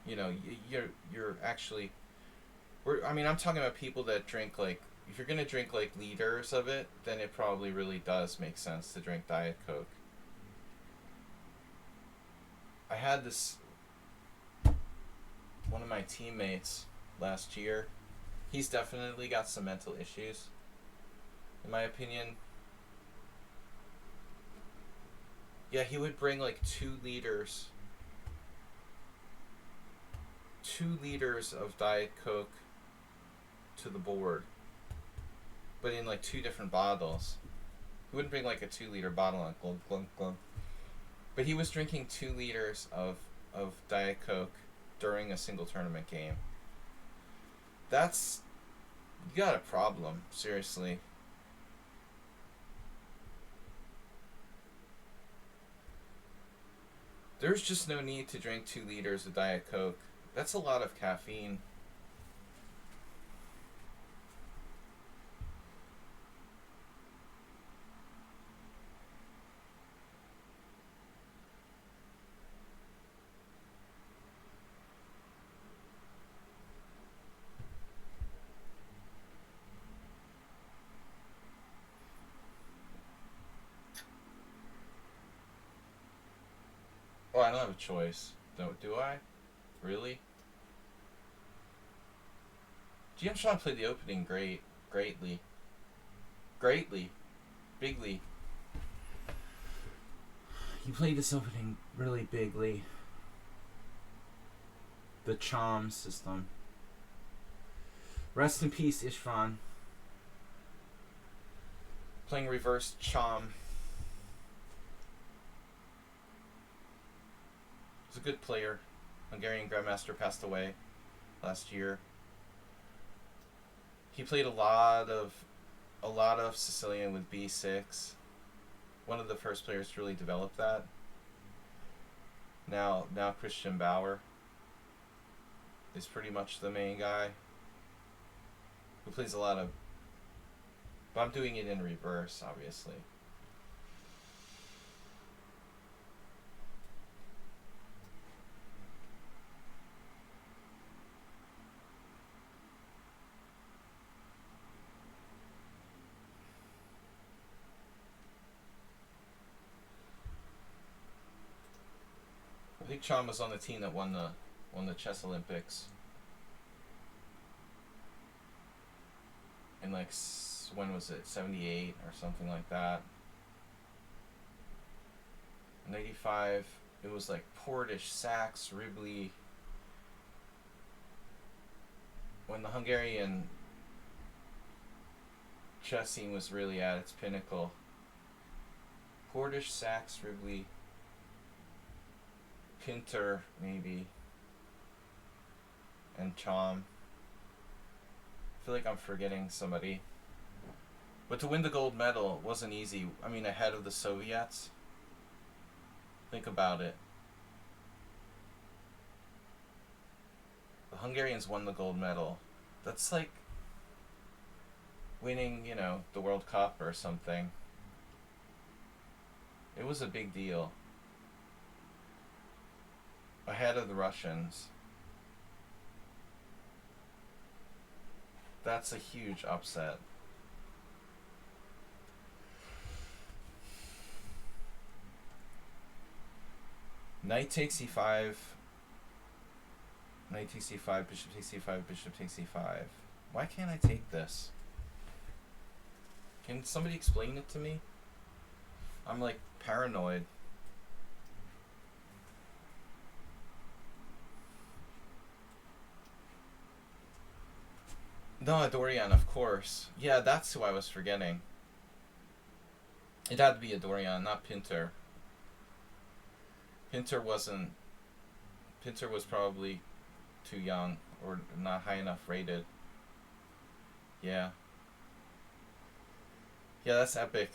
you know, you're actually. I mean, I'm talking about people that drink like. If you're gonna drink like liters of it, then it probably really does make sense to drink Diet Coke. I had this. One of my teammates last year. He's definitely got some mental issues. In my opinion. Yeah, he would bring like 2 liters. 2 liters of Diet Coke to the board. But in like 2 different bottles. He wouldn't bring like a 2-liter bottle on glug glug glug. But he was drinking 2 liters of Diet Coke during a single tournament game. That's. You got a problem, seriously. There's just no need to drink 2 liters of Diet Coke. That's a lot of caffeine. Oh, I don't have a choice. Do I? Really? GM Sean played the opening great. greatly. Greatly. Bigly. He played this opening really bigly. The Chom system. Rest in peace, Ishvan. Playing reverse Chom. He's a good player. Hungarian Grandmaster passed away last year. He played a lot of Sicilian with B6. One of the first players to really develop that. Now Christian Bauer is pretty much the main guy who plays a lot of. But I'm doing it in reverse, obviously. I think Chom was on the team that won the chess Olympics. In like, when was it? 78 or something like that. In 85, it was like Portish, Sachs, Ribley. When the Hungarian chess scene was really at its pinnacle. Portish, Sachs, Ribley, Pinter, maybe, and Chom. I feel like I'm forgetting somebody. But to win the gold medal wasn't easy. I mean, ahead of the Soviets. Think about it. The Hungarians won the gold medal. That's like winning, the World Cup or something. It was a big deal. Ahead of the Russians. That's a huge upset. Knight takes e5. Knight takes e5, bishop takes e5, bishop takes e5. Why can't I take this? Can somebody explain it to me? I'm like paranoid. No, Dorian, of course. Yeah, that's who I was forgetting. It had to be a Dorian, not Pinter. Pinter was probably too young or not high enough rated. Yeah. Yeah, that's epic.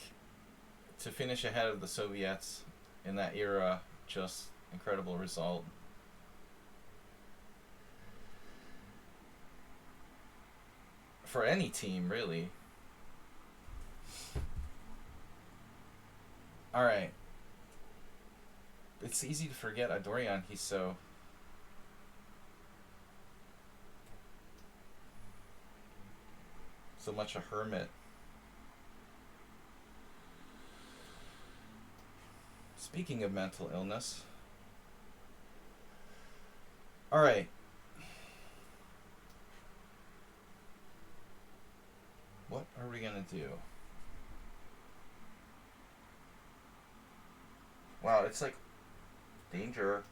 To finish ahead of the Soviets in that era, just incredible result. For any team, really. Alright. It's easy to forget Adorian, he's so much a hermit. Speaking of mental illness. Alright. What are we gonna do? Wow, it's like danger.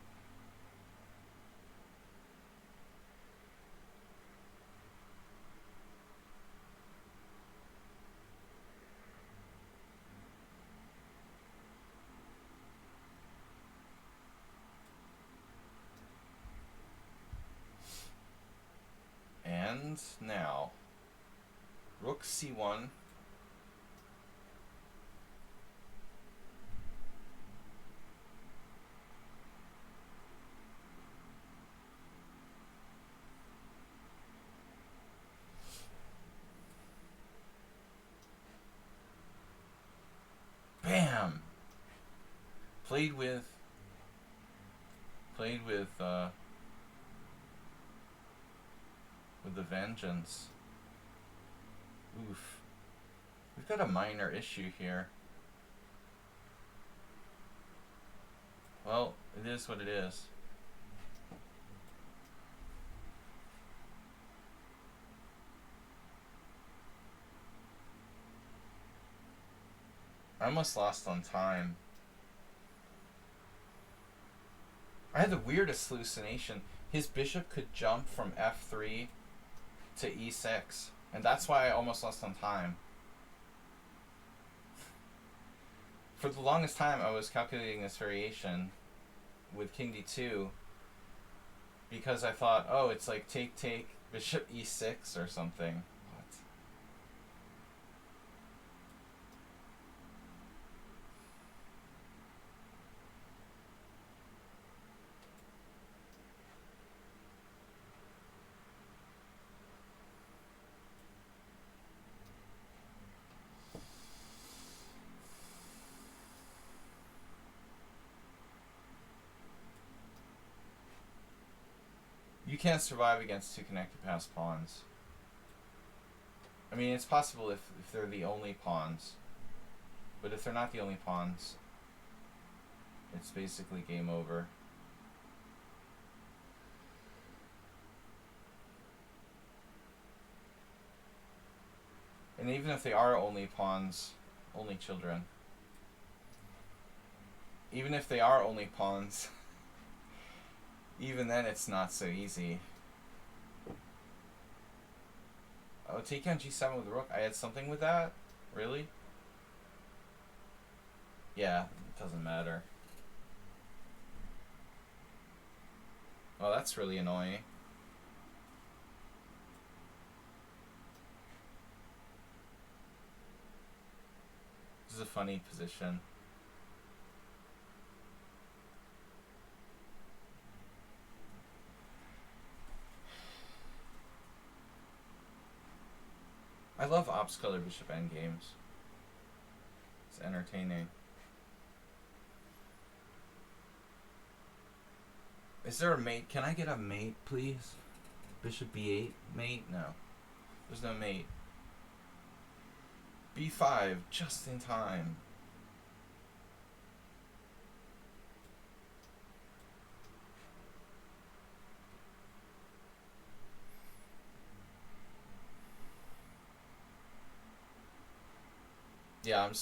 And now, rook c1. Bam! Played with the vengeance. Oof. We've got a minor issue here. Well, it is what it is. I almost lost on time. I had the weirdest hallucination. His bishop could jump from f3 to e6, and that's why I almost lost on time. For the longest time, I was calculating this variation with king d2 because I thought, oh, it's like take, bishop e6 or something. What? You can't survive against two connected passed pawns. I mean, it's possible if they're the only pawns. But if they're not the only pawns, it's basically game over. And even if they are only pawns, only children. Even if they are only pawns, even then it's not so easy. Oh, take on g7 with the rook. I had something with that? Really? Yeah, it doesn't matter. Oh, that's really annoying. This is a funny position. I love ops color bishop endgames. It's entertaining. Is there a mate? Can I get a mate, please? Bishop b8 mate? No. There's no mate. b5, just in time. Yeah, I'm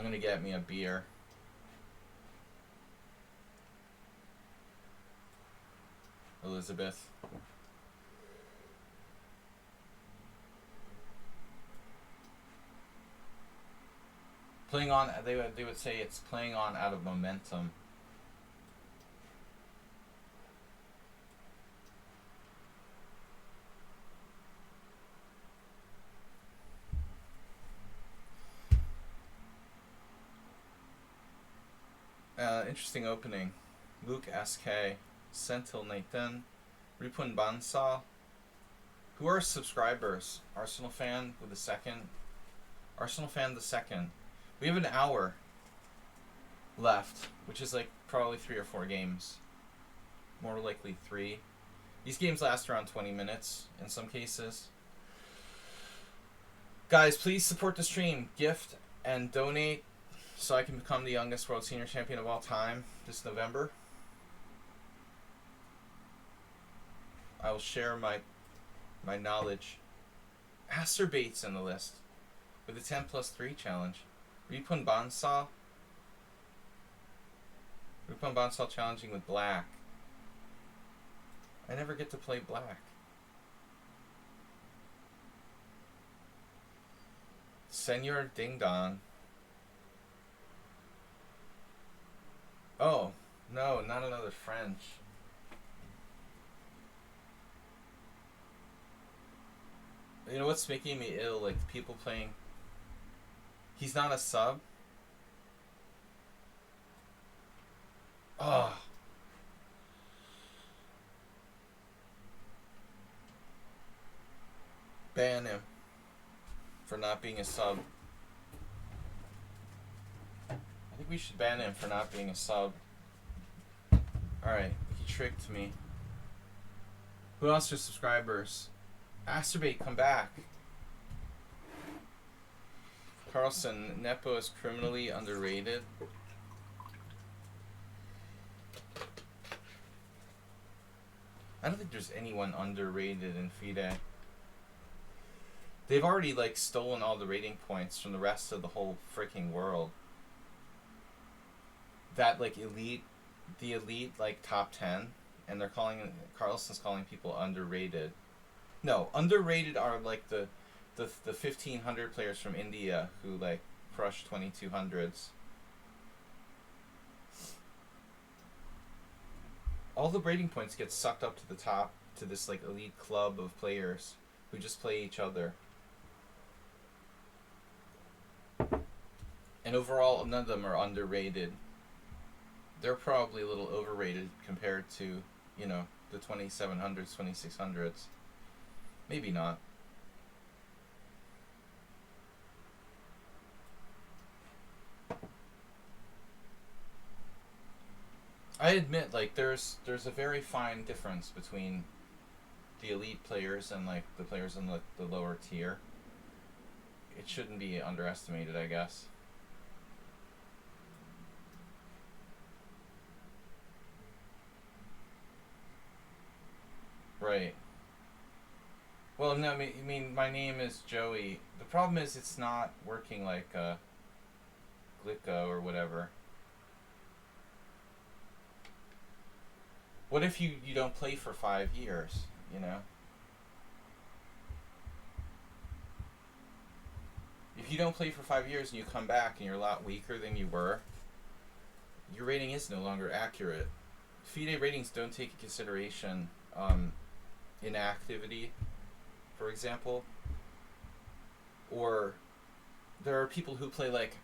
gonna get me a beer. Elizabeth. Playing on, they would say it's playing on out of momentum. Interesting opening. Luke SK, Sentil Nathan, Ripun Bansa. Who are subscribers? Arsenal fan with a second. Arsenal fan the second. We have an hour left, which is like probably 3 or 4 games. More likely 3. These games last around 20 minutes in some cases. Guys, please support the stream. Gift and donate so I can become the youngest world senior champion of all time this November. I will share my knowledge. Acerbate's in the list with a 10+3 challenge. Ripun Bansal. Ripun Bansal challenging with black. I never get to play black. Senor Ding Dong. Oh, no, not another French. You know what's making me ill? Like, people playing... He's not a sub? Oh. Ban him for not being a sub. I think we should ban him for not being a sub. Alright, he tricked me. Who else are subscribers? Asterbate, come back. Carlson, Nepo is criminally underrated. I don't think there's anyone underrated in FIDE. They've already like stolen all the rating points from the rest of the whole freaking world. That like the elite like top 10, and they're calling Carlson's calling people underrated. No, underrated are like the 1500 players from India who like crush 2200s. All the rating points get sucked up to the top to this like elite club of players who just play each other. And overall, none of them are underrated. They're probably a little overrated compared to, you know, the 2700s, 2600s. Maybe not. I admit, like, there's a very fine difference between the elite players and like the players in the lower tier. It shouldn't be underestimated, I guess. Right. Well, no, I mean, my name is Joey. The problem is it's not working like Glicko or whatever. What if you don't play for 5 years, you know? If you don't play for 5 years and you come back and you're a lot weaker than you were, your rating is no longer accurate. FIDE ratings don't take into consideration inactivity, for example. Or there are people who play like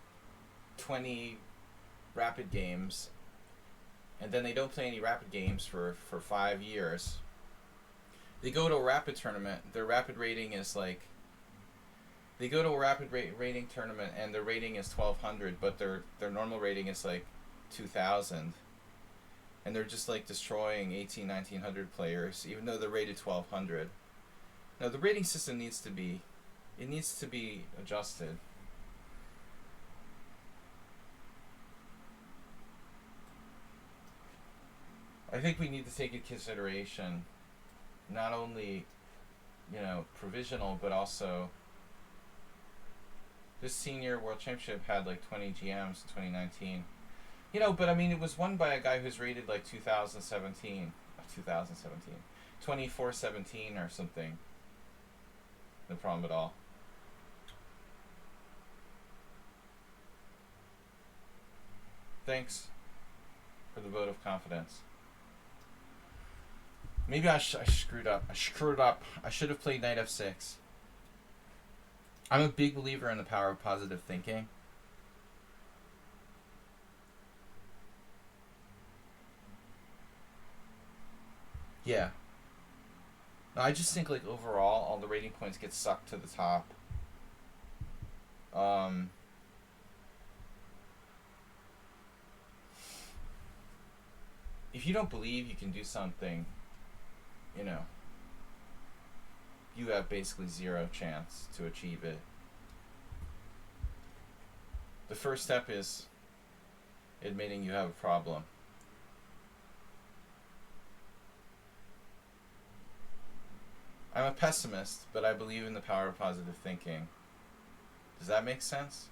20 rapid games and then they don't play any rapid games for 5 years. They go to a rapid tournament, their rapid rating is like, they go to a rapid rating tournament and their rating is 1200, but their normal rating is like 2000. And they're just like destroying 1900 players, even though they're rated 1200. No, the rating system needs to be adjusted. I think we need to take into consideration not only, you know, provisional, but also this senior world championship had like 20 GMs in 2019. You know, but I mean, it was won by a guy who's rated like 2417 or something. No problem at all. Thanks for the vote of confidence. Maybe I screwed up. I should have played knight f6. I'm a big believer in the power of positive thinking. Yeah. No, I just think like overall, all the rating points get sucked to the top. If you don't believe you can do something, you know, you have basically zero chance to achieve it. The first step is admitting you have a problem. I'm a pessimist, but I believe in the power of positive thinking. Does that make sense?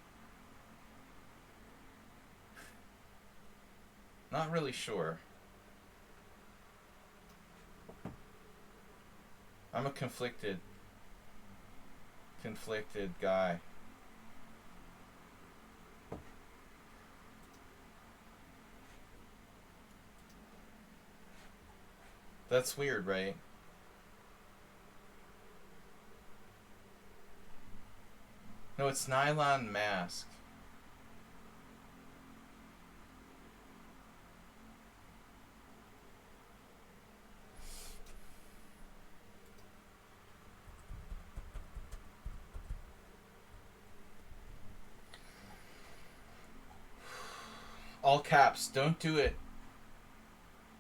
Not really sure. I'm a conflicted guy. That's weird, right? No, it's nylon mask. All caps, don't do it.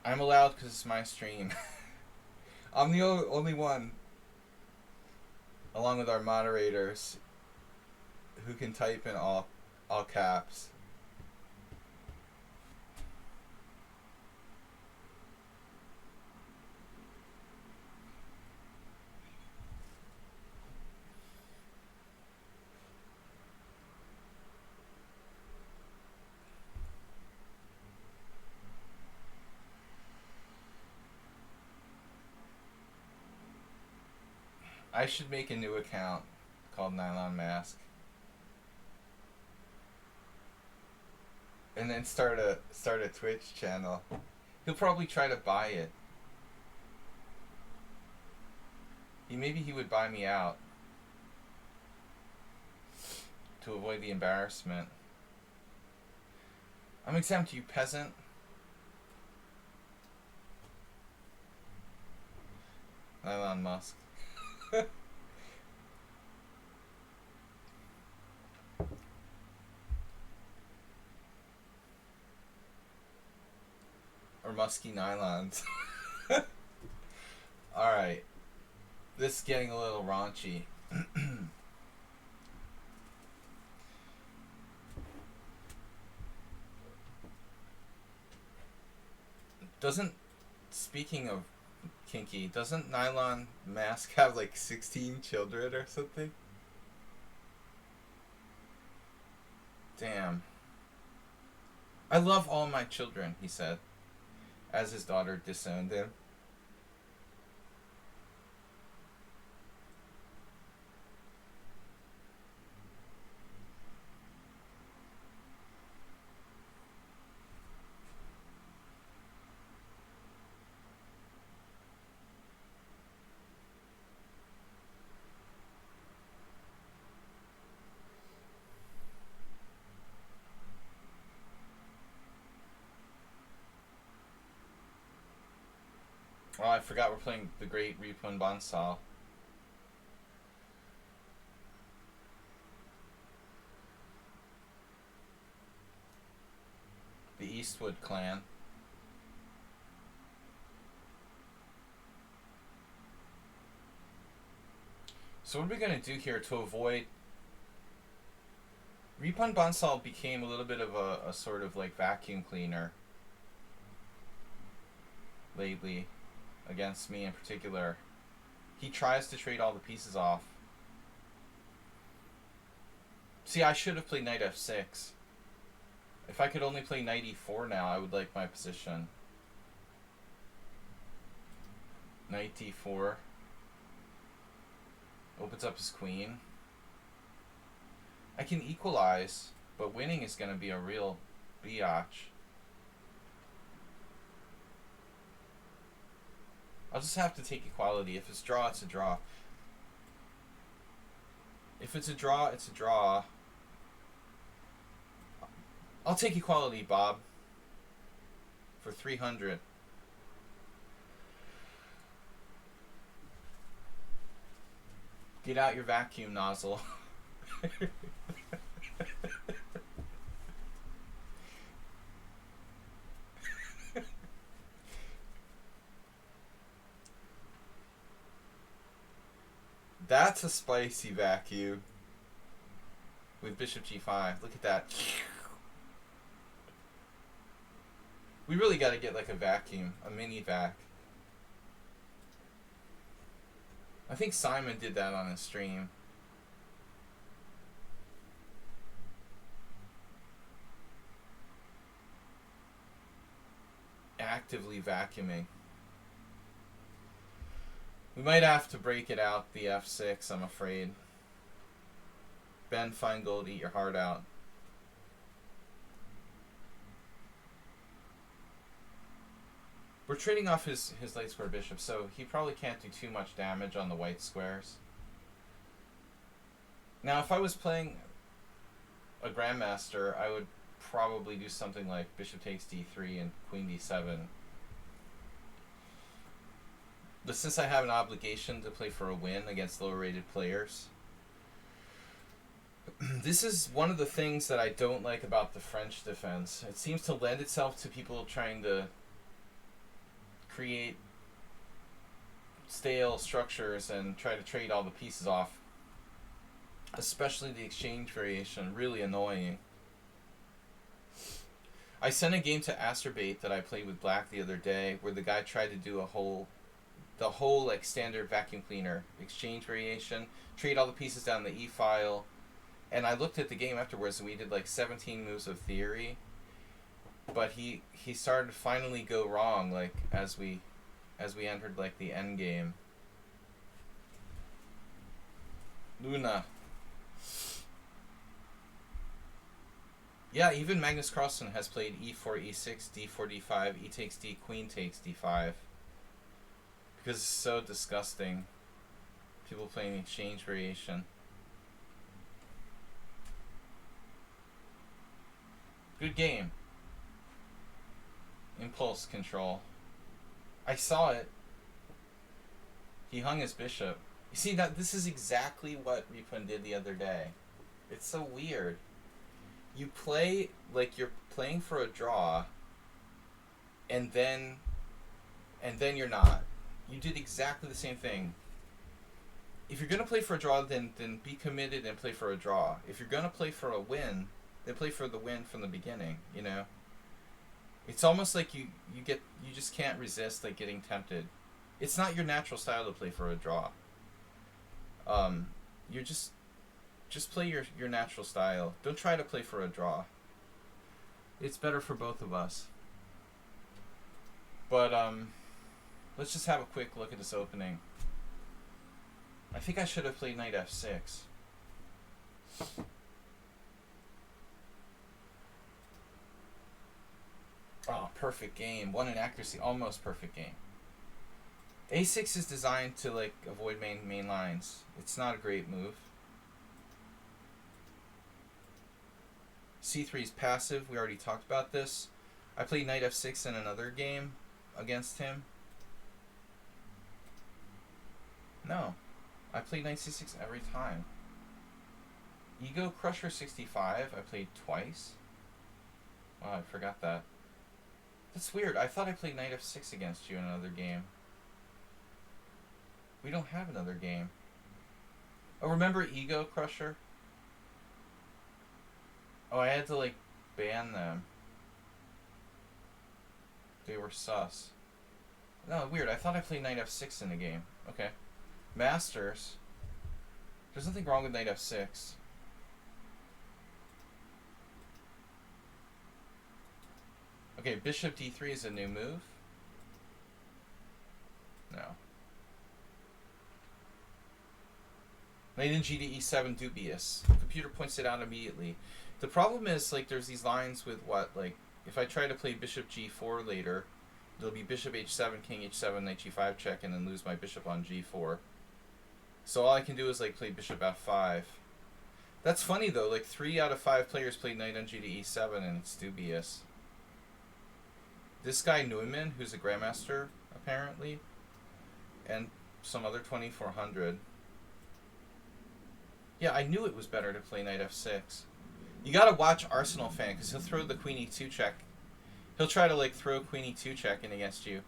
I'm allowed because it's my stream. I'm the only one, along with our moderators, who can type in all caps. I should make a new account called Nylon Mask. And then start a Twitch channel. He'll probably try to buy it. Maybe he would buy me out to avoid the embarrassment. I'm exempt, you peasant. Elon Musk. Or musky nylons. Alright. This is getting a little raunchy. Speaking of kinky, doesn't Nylon Mask have like 16 children or something? Damn. I love all my children, he said, as his daughter disowned him. Oh, I forgot we're playing the great Ripon Bansal. The Eastwood clan. So what are we going to do here to avoid... Ripon Bansal became a little bit of a sort of like vacuum cleaner lately, against me in particular. He tries to trade all the pieces off. See, I should have played knight f6. If I could only play knight e4 now, I would like my position. Knight d4. Opens up his queen. I can equalize, but winning is going to be a real biatch. I'll just have to take equality. If it's draw, it's a draw. If it's a draw, it's a draw. I'll take equality, Bob. For 300. Get out your vacuum nozzle. That's a spicy vacuum. With bishop g5. Look at that. We really got to get like a vacuum. A mini vac. I think Simon did that on his stream. Actively vacuuming. We might have to break it out, the f6, I'm afraid. Ben Feingold, eat your heart out. We're trading off his light square bishop, so he probably can't do too much damage on the white squares. Now, if I was playing a grandmaster, I would probably do something like bishop takes d3 and queen d7. But since I have an obligation to play for a win against lower rated players, this is one of the things that I don't like about the French defense. It seems to lend itself to people trying to create stale structures and try to trade all the pieces off. Especially the exchange variation, really annoying. I sent a game to Acerbate that I played with Black the other day where the guy tried to do the whole like standard vacuum cleaner exchange variation, trade all the pieces down the e-file, and I looked at the game afterwards and we did like 17 moves of theory, but he started to finally go wrong like as we entered like the end game. Luna. Yeah, even Magnus Carlsen has played e4, e6, d4, d5, e takes d, queen takes d5. Because it's so disgusting. People playing exchange variation. Good game. Impulse control. I saw it. He hung his bishop. You see, that this is exactly what Ripun did the other day. It's so weird. You play like you're playing for a draw, and then you're not. You did exactly the same thing. If you're gonna play for a draw, then be committed and play for a draw. If you're gonna play for a win, then play for the win from the beginning. You know. It's almost like you just can't resist like getting tempted. It's not your natural style to play for a draw. You're just play your natural style. Don't try to play for a draw. It's better for both of us. But let's just have a quick look at this opening. I think I should have played knight f6. Oh, perfect game. One in accuracy, almost perfect game. A6 is designed to like avoid main lines. It's not a great move. C3 is passive. We already talked about this. I played knight f6 in another game against him. No. I played knight c6 every time. Ego Crusher 65, I played twice. Oh, I forgot that. That's weird. I thought I played knight f6 against you in another game. We don't have another game. Oh, remember Ego Crusher? Oh, I had to, like, ban them. They were sus. No, weird. I thought I played knight f6 in the game. Okay. Masters. There's nothing wrong with knight f6. Okay, bishop d3 is a new move. No. Knight in g to e7, dubious. The computer points it out immediately. The problem is, like, there's these lines with what, like, if I try to play bishop g4 later, there'll be bishop h7, king h7, knight g5 check, and then lose my bishop on g4. So all I can do is, like, play bishop f5. That's funny, though. Like, 3 out of 5 players played knight on g to e7, and it's dubious. This guy Neumann, who's a grandmaster, apparently, and some other 2400. Yeah, I knew it was better to play knight f6. You gotta watch Arsenal fan, because he'll throw the queen e2 check. He'll try to, like, throw queen e2 check in against you,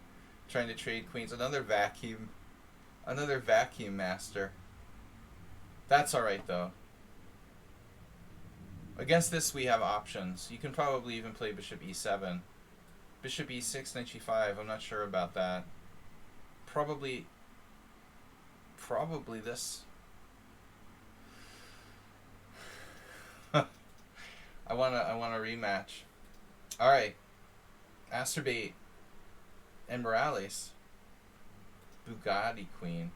trying to trade queens. Another vacuum master. That's alright, though. Against this, we have options. You can probably even play bishop e7. Bishop e6, knight g5. I'm not sure about that. Probably this. I want a rematch. All right. Asterbate and Morales. Bugatti queen.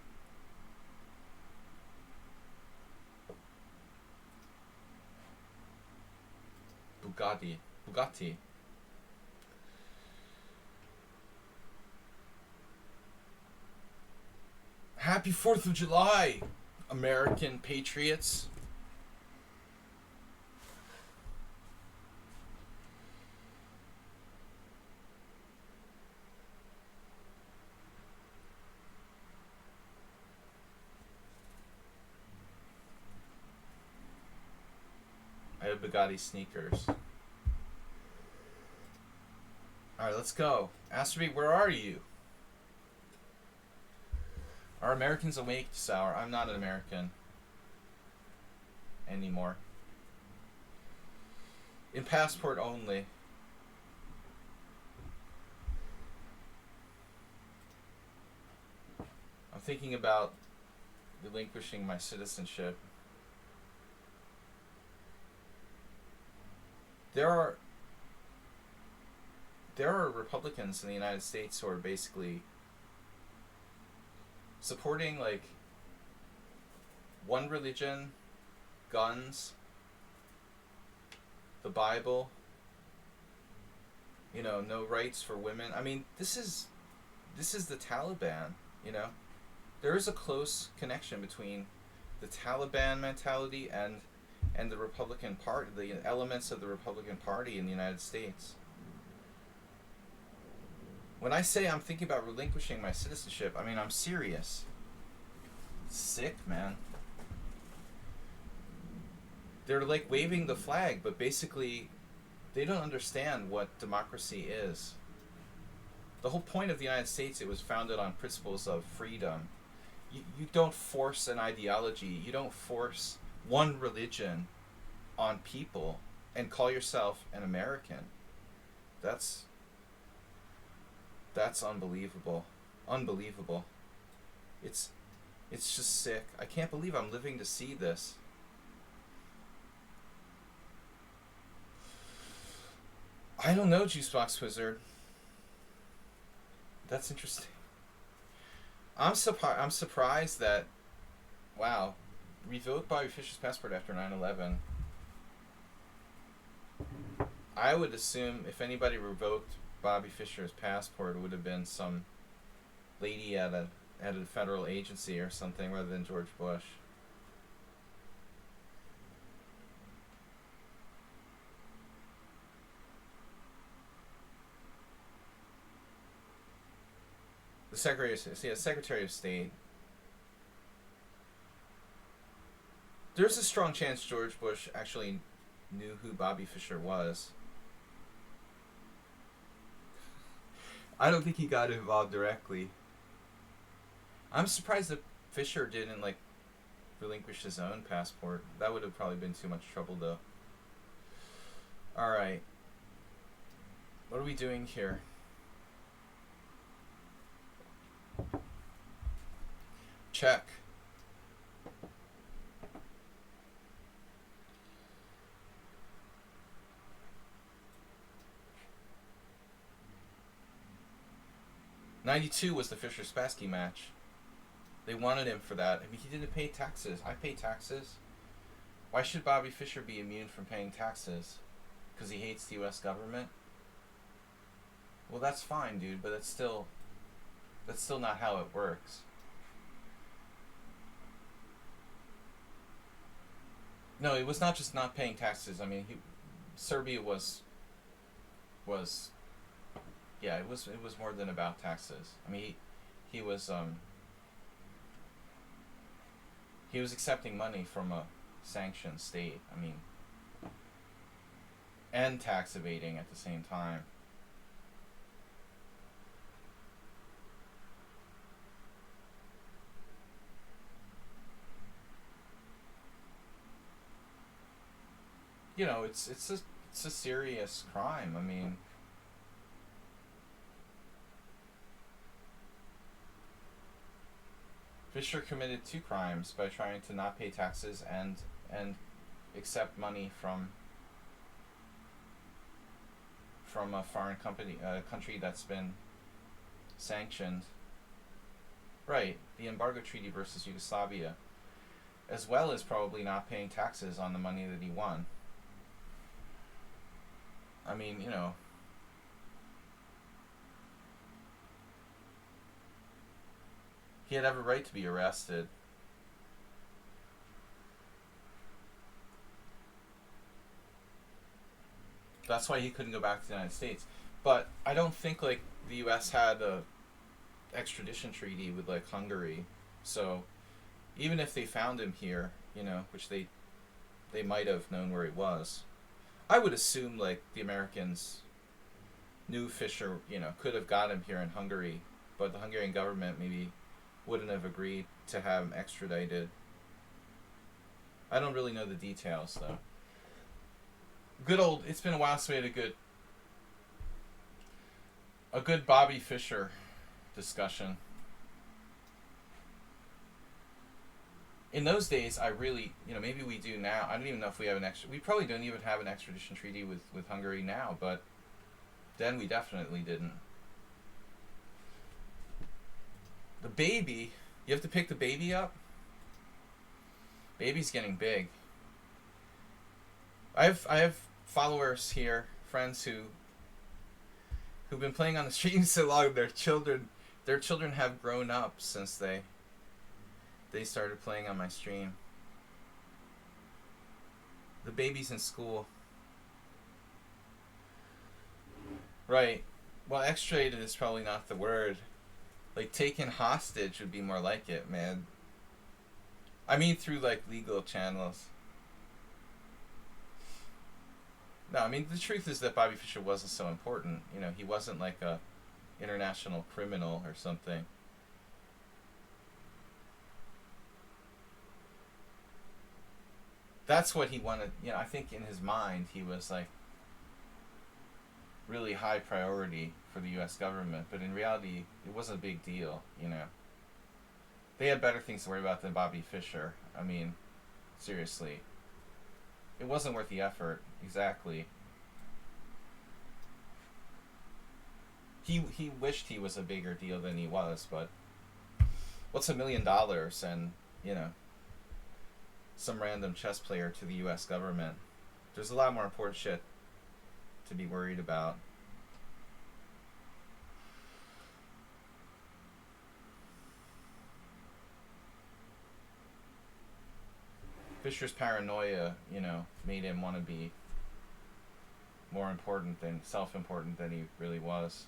Bugatti. Happy 4th of July, American patriots. I have Bugatti sneakers. Alright, let's go. Asterbate, where are you? Are Americans awake, Sour? I'm not an American anymore. In passport only. I'm thinking about relinquishing my citizenship. There are Republicans in the United States who are basically supporting, like, one religion, guns, the Bible, no rights for women. I mean, this is the Taliban, you know. There is a close connection between the Taliban mentality and the Republican Party, the elements of the Republican Party in the United States. When I say I'm thinking about relinquishing my citizenship, I mean I'm serious. It's sick, man. They're like waving the flag, but basically they don't understand what democracy is. The whole point of the United States, it was founded on principles of freedom. You don't force an ideology. You don't force one religion on people and call yourself an American. That's unbelievable. Unbelievable. It's just sick. I can't believe I'm living to see this. I don't know, Juicebox Wizard. That's interesting. I'm surprised that, wow, revoked Bobby Fischer's passport after 9/11. I would assume if anybody revoked Bobby Fischer's passport, it would have been some lady at a federal agency or something rather than George Bush. The Secretary of State. There's a strong chance George Bush actually knew who Bobby Fischer was. I don't think he got involved directly. I'm surprised that Fischer didn't relinquish his own passport. That would have probably been too much trouble, though. All right. What are we doing here? Check. '92 was the Fischer-Spassky match. They wanted him for that. I mean, he didn't pay taxes. I pay taxes. Why should Bobby Fischer be immune from paying taxes? Because he hates the U.S. government? Well, that's fine, dude, but that's still not how it works. No, it was not just not paying taxes. I mean, Serbia was yeah, it was more than about taxes. I mean, he was accepting money from a sanctioned state. I mean, and tax evading at the same time. It's a serious crime. I mean, Fischer committed 2 crimes by trying to not pay taxes and accept money from a foreign country that's been sanctioned. Right, the embargo treaty versus Yugoslavia, as well as probably not paying taxes on the money that he won. I mean, he had every right to be arrested. That's why he couldn't go back to the United States. But I don't think the U.S. had a extradition treaty with Hungary, so even if they found him here, which they might have known where he was, I would assume the Americans knew Fischer, could have got him here in Hungary, but the Hungarian government maybe wouldn't have agreed to have him extradited. I don't really know the details, though. It's been a while since we had a good Bobby Fischer discussion. In those days, I really, maybe we do now. I don't even know if we have we probably don't even have an extradition treaty with Hungary now, but then we definitely didn't. The baby, you have to pick the baby up? Baby's getting big. I have followers here, friends who've been playing on the stream so long. Their children have grown up since they started playing on my stream. The baby's in school. Right. Well, X-rated is probably not the word. Like, taken hostage would be more like it, man. I mean, through, like, legal channels. No, I mean, the truth is that Bobby Fischer wasn't so important. You know, he wasn't like a international criminal or something. That's what he wanted. You know, I think in his mind he was like really high priority for the U.S. government, but in reality it wasn't a big deal. You know, they had better things to worry about than Bobby Fischer. I mean, seriously, it wasn't worth the effort. Exactly. He wished he was a bigger deal than he was, but what's $1 million and, you know, some random chess player to the U.S. government? There's a lot more important shit to be worried about. Fischer's paranoia, you know, made him want to be more important than self-important than he really was.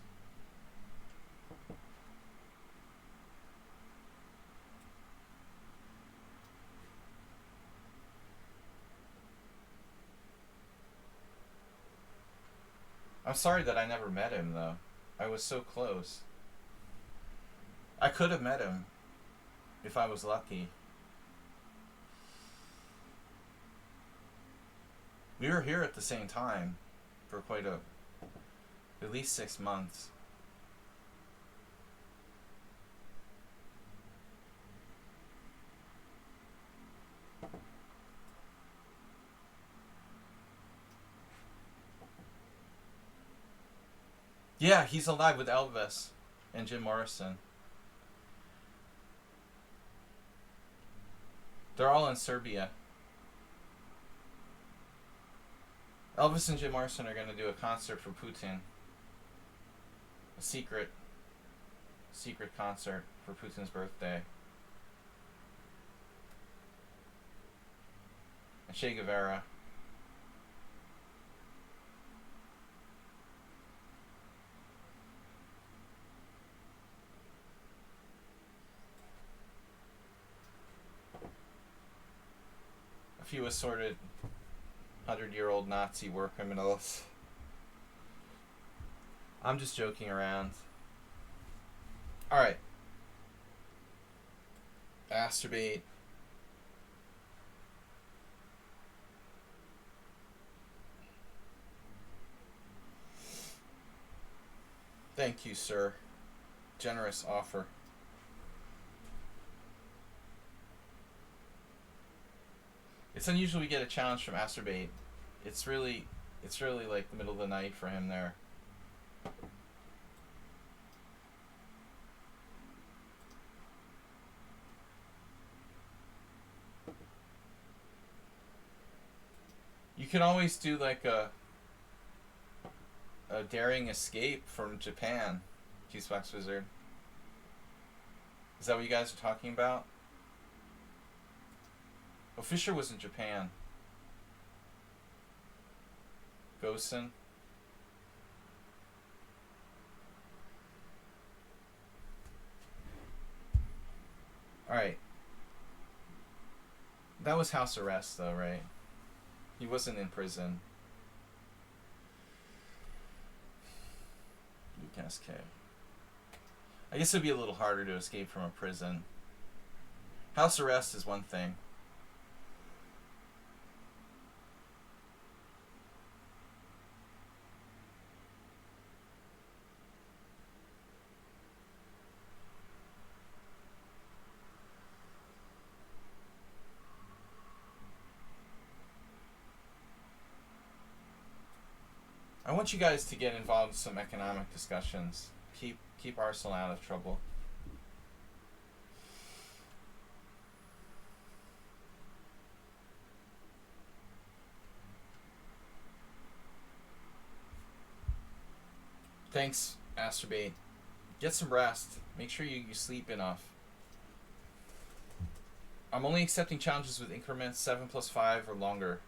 I'm sorry that I never met him, though. I was so close. I could have met him if I was lucky. We were here at the same time for at least 6 months. Yeah, he's alive with Elvis and Jim Morrison. They're all in Serbia. Elvis and Jim Morrison are going to do a concert for Putin. A secret concert for Putin's birthday. And Che Guevara. A few assorted 100-year-old Nazi war criminals. I'm just joking around. Alright. Masturbate. Thank you, sir. Generous offer. It's unusual we get a challenge from Masturbate. It's really like the middle of the night for him there. You can always do like a daring escape from Japan, G-Spox Wizard. Is that what you guys are talking about? Oh, Fischer was in Japan. Gosen. Alright. That was house arrest, though, right? He wasn't in prison. Luke SK. I guess it would be a little harder to escape from a prison. House arrest is one thing. I want you guys to get involved in some economic discussions. Keep Arsenal out of trouble. Thanks, Masturbate. Get some rest. Make sure you sleep enough. I'm only accepting challenges with increments 7 plus 5 or longer.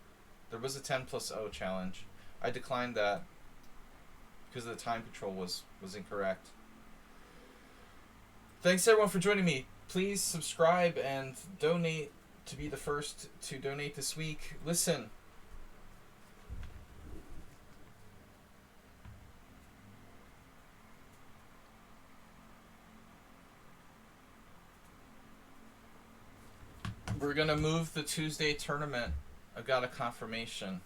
There was a 10 plus 0 challenge. I declined that because the time control was incorrect. Thanks everyone for joining me. Please subscribe and donate to be the first to donate this week. Listen. We're going to move the Tuesday tournament. I got a confirmation.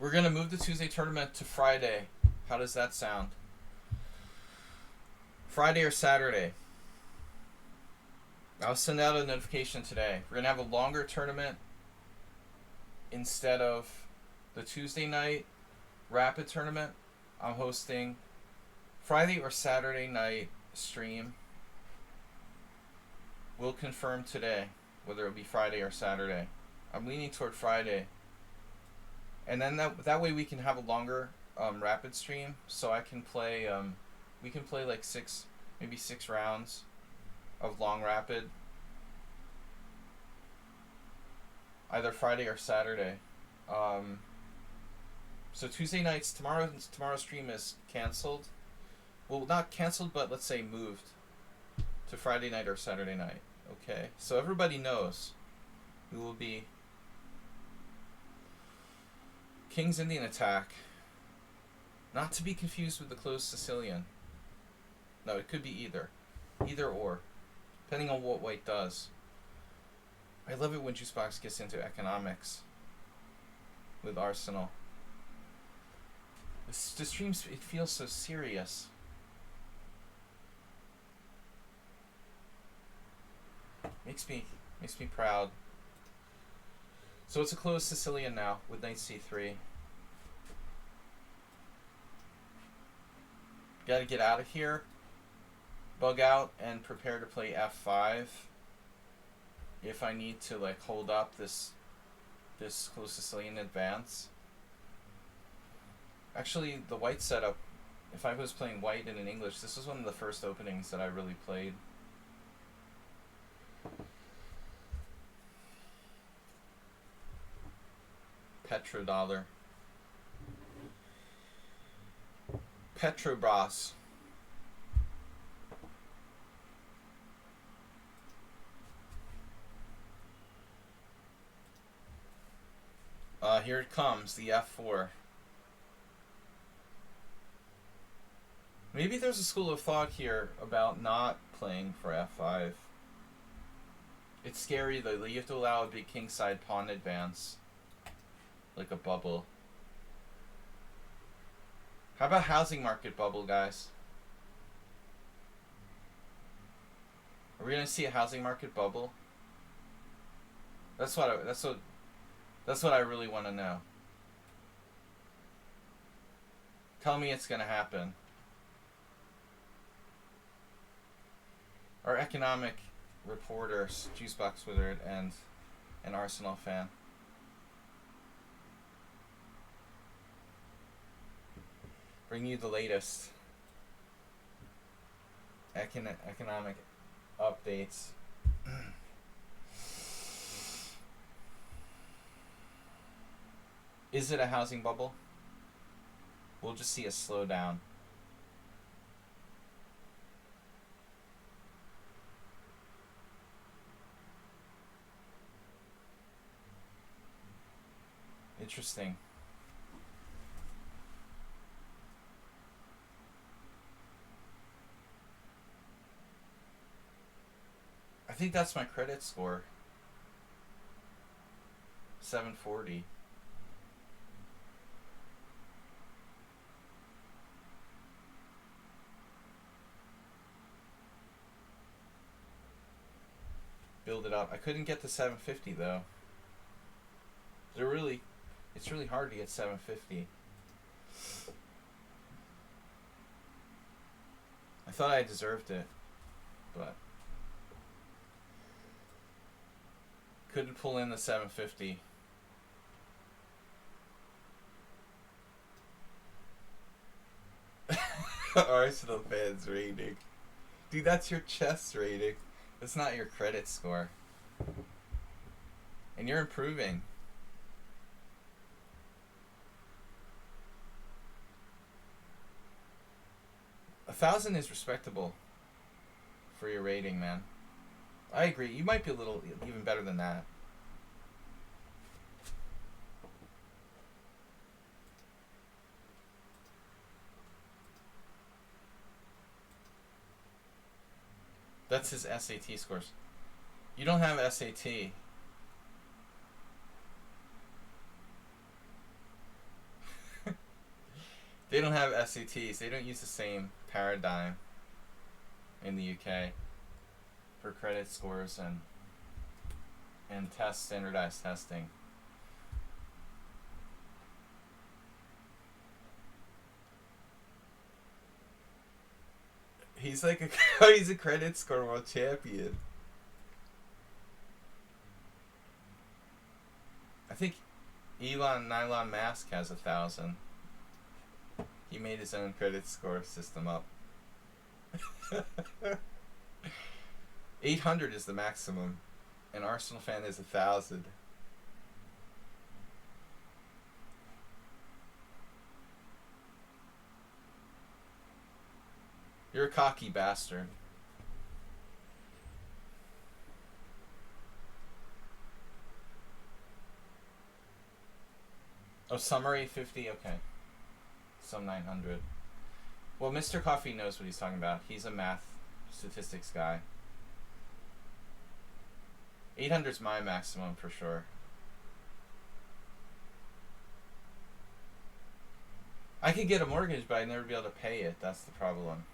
We're going to move the Tuesday tournament to Friday. How does that sound? Friday or Saturday? I'll send out a notification today. We're going to have a longer tournament instead of the Tuesday night rapid tournament. I'm hosting Friday or Saturday night stream. We'll confirm today whether it'll be Friday or Saturday. I'm leaning toward Friday. And then that way we can have a longer rapid stream, so I can play we can play like maybe six rounds of long rapid either Friday or Saturday. So Tuesday nights, tomorrow's stream is canceled. Well, not canceled, but let's say moved to Friday night or Saturday night. Okay, so everybody knows we will be King's Indian attack, not to be confused with the closed Sicilian. No, it could be either or, depending on what white does. I love it when Juicebox gets into economics with Arsenal. The streams, it feels so serious. Makes me proud. So it's a closed Sicilian now with knight c3. Gotta get out of here, bug out, and prepare to play f5 if I need to like hold up this closed Sicilian advance. Actually, the white setup, if I was playing white in an English, this was one of the first openings that I really played. Petrodollar. Petrobras. Here it comes, the f4. Maybe there's a school of thought here about not playing for f5. It's scary though. You have to allow a big kingside pawn advance. Like a bubble. How about housing market bubble, guys? Are we gonna see a housing market bubble? That's what I really want to know. Tell me it's gonna happen. Our economic reporters, Juicebox Wizard and an Arsenal fan. Bring you the latest economic updates. Is it a housing bubble? We'll just see a slowdown. Interesting. I think that's my credit score. 740. Build it up. I couldn't get to 750 though. It's really hard to get 750. I thought I deserved it, but couldn't pull in the 750. Arsenal fans rating. Dude, that's your chess rating. That's not your credit score. And you're improving. A 1,000 is respectable for your rating, man. I agree. You might be a little even better than that. That's his SAT scores. You don't have SAT. They don't have SATs. They don't use the same paradigm in the UK for credit scores and standardized testing. He's like he's a credit score world champion. I think Elon Musk has 1,000. He made his own credit score system up. 800 is the maximum. An Arsenal fan is 1,000. You're a cocky bastard. Oh, summary 50? Okay. Some 900. Well, Mr. Coffee knows what he's talking about. He's a math statistics guy. 800's my maximum for sure. I could get a mortgage, but I'd never be able to pay it. That's the problem.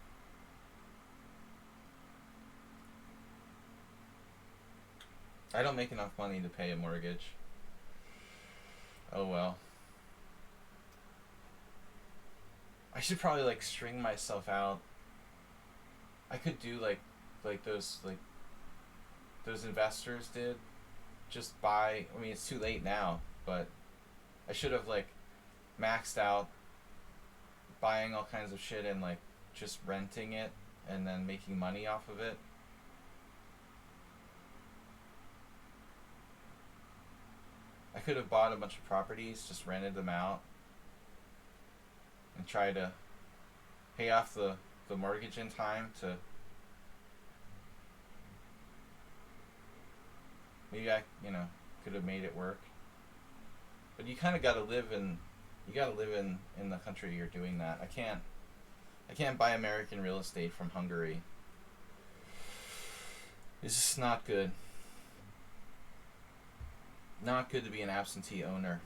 I don't make enough money to pay a mortgage. Oh well. I should probably like string myself out. I could do like those investors did. Just buy. I mean, it's too late now, but I should have like maxed out buying all kinds of shit and like just renting it and then making money off of it. I could have bought a bunch of properties, just rented them out, and try to pay off the mortgage in time to maybe I could have made it work. But you kind of got to live in the country you're doing that. I can't buy American real estate from Hungary. It's just not good. Not good to be an absentee owner.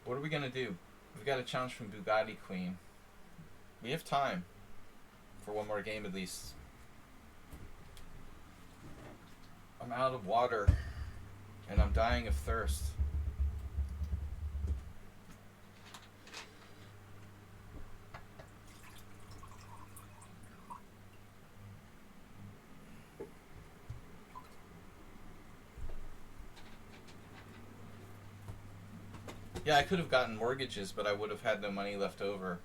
What are we gonna do? We've got a challenge from Bugatti Queen. We have time for one more game at least. I'm out of water and I'm dying of thirst. Yeah, I could have gotten mortgages, but I would have had no money left over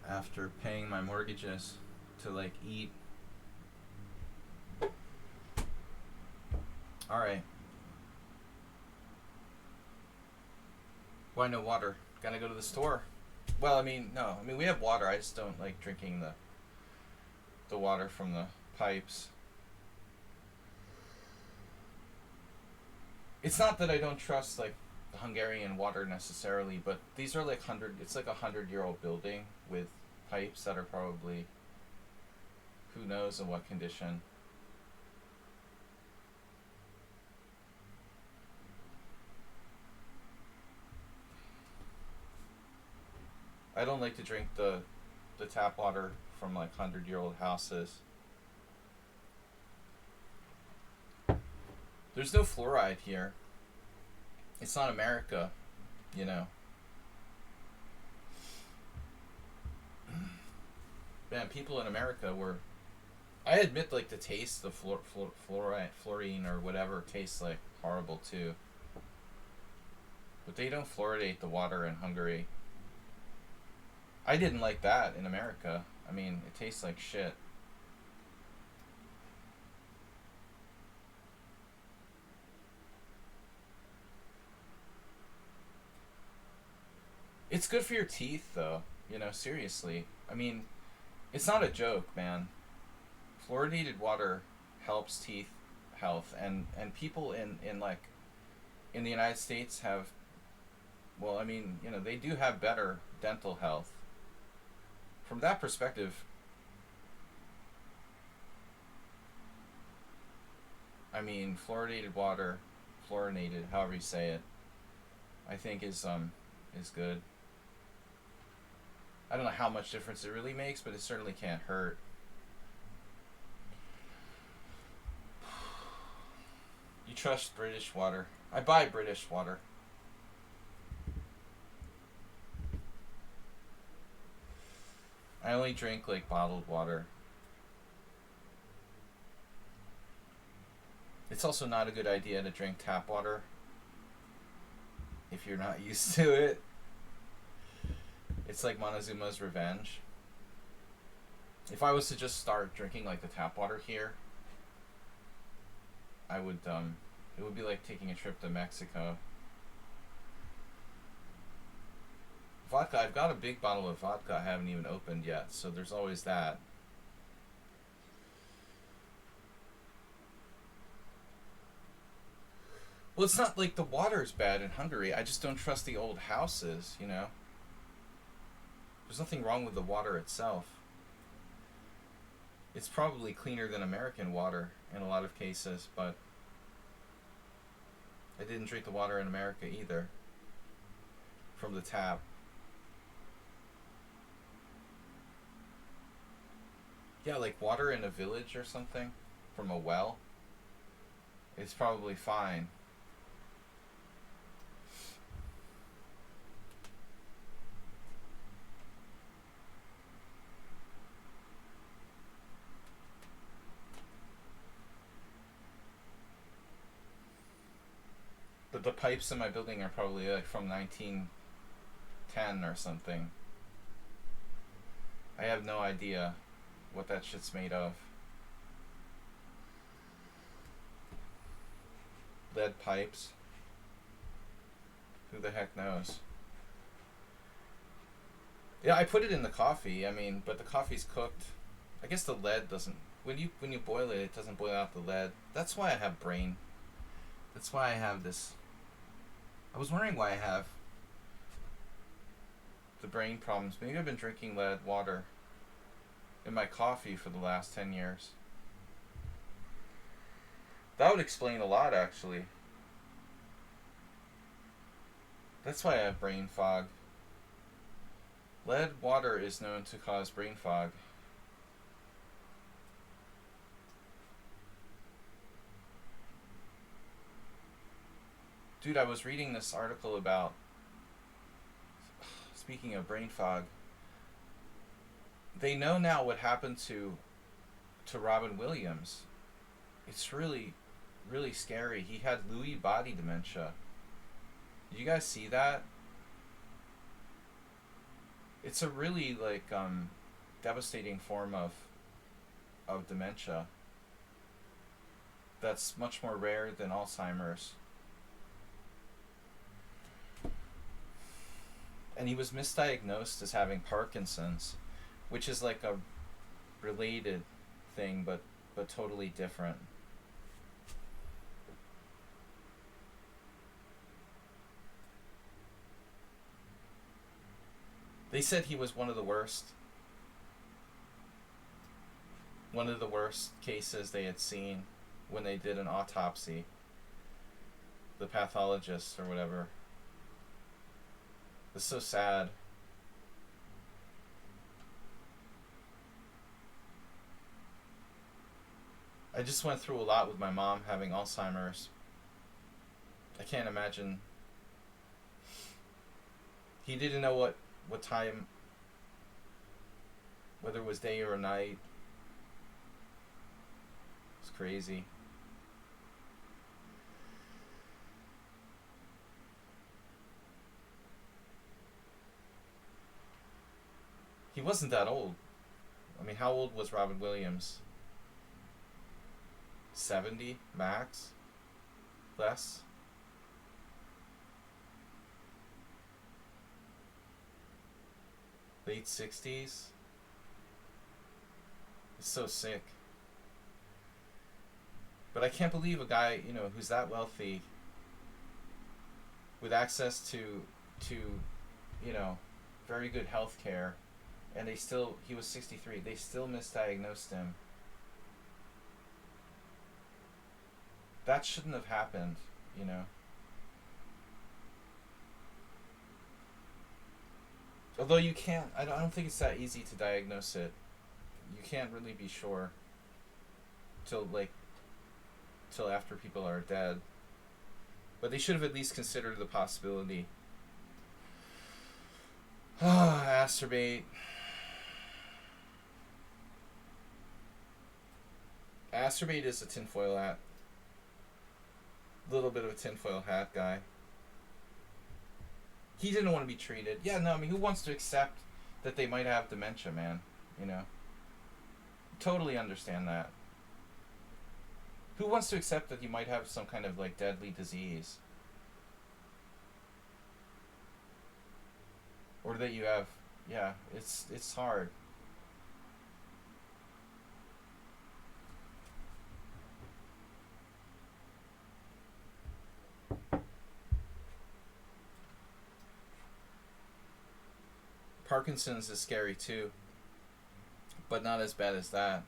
after paying my mortgages to like eat. Alright. Why no water? Gotta go to the store. Well, no. We have water. I just don't like drinking the water from the pipes. It's not that I don't trust like the Hungarian water necessarily, but these are like it's like 100-year-old building with pipes that are probably who knows in what condition. I don't like to drink the tap water from like 100-year-old houses. There's no fluoride here. It's not America, Man, people in America were I admit, like, the taste, the fluorine or whatever tastes like horrible too. But they don't fluoridate the water in Hungary. I didn't like that in America. I mean, it tastes like shit. It's good for your teeth, though. You know, seriously. I mean, it's not a joke, man. Fluoridated water helps teeth health, and people in like in the United States have, well, I mean, you know, they do have better dental health. From that perspective, I mean, fluoridated water, fluorinated, however you say it, I think is good. I don't know how much difference it really makes, but it certainly can't hurt. You trust British water? I buy British water. I only drink like bottled water. It's also not a good idea to drink tap water if you're not used to it. It's like Montezuma's Revenge. If I was to just start drinking like the tap water here, I would it would be like taking a trip to Mexico. Vodka, I've got a big bottle of vodka I haven't even opened yet, so there's always that. Well, it's not like the water's bad in Hungary. I just don't trust the old houses, you know? There's nothing wrong with the water itself. It's probably cleaner than American water in a lot of cases, but I didn't drink the water in America either from the tap. Yeah, like water in a village or something from a well. It's probably fine. But the pipes in my building are probably like from 1910 or something. I have no idea what that shit's made of. Lead pipes. Who the heck knows? Yeah, I put it in the coffee. I mean, but the coffee's cooked. I guess the lead doesn't. When you boil it, it doesn't boil out the lead. That's why I have brain. That's why I have this. I was wondering why I have the brain problems. Maybe I've been drinking lead water in my coffee for the last 10 years. That would explain a lot, actually. That's why I have brain fog. Lead water is known to cause brain fog. Dude, I was reading this article about, speaking of brain fog, they know now what happened to Robin Williams. It's really, really scary. He had Lewy body dementia. Did you guys see that? It's a really like devastating form of dementia. That's much more rare than Alzheimer's. And he was misdiagnosed as having Parkinson's, which is like a related thing, but totally different. They said he was one of the worst cases they had seen when they did an autopsy. The pathologist or whatever. It's so sad. I just went through a lot with my mom having Alzheimer's. I can't imagine. He didn't know what time, whether it was day or night. crazy. He wasn't that old. I mean, how old was Robin Williams? 70 max? Less? Late 60s? It's so sick. But I can't believe a guy, you know, who's that wealthy, with access to, you know, very good health care, and he was 63, they still misdiagnosed him. That shouldn't have happened, you know. Although you can't, I don't think it's that easy to diagnose it. You can't really be sure till after people are dead. But they should have at least considered the possibility. Acerbate. Acerbate is a tinfoil hat. Little bit of a tinfoil hat guy. He didn't want to be treated. Yeah, no, I mean, who wants to accept that they might have dementia, man? You know? Totally understand that. Who wants to accept that you might have some kind of, like, deadly disease? Or that you have... Yeah, it's hard. Parkinson's is scary too, but not as bad as that.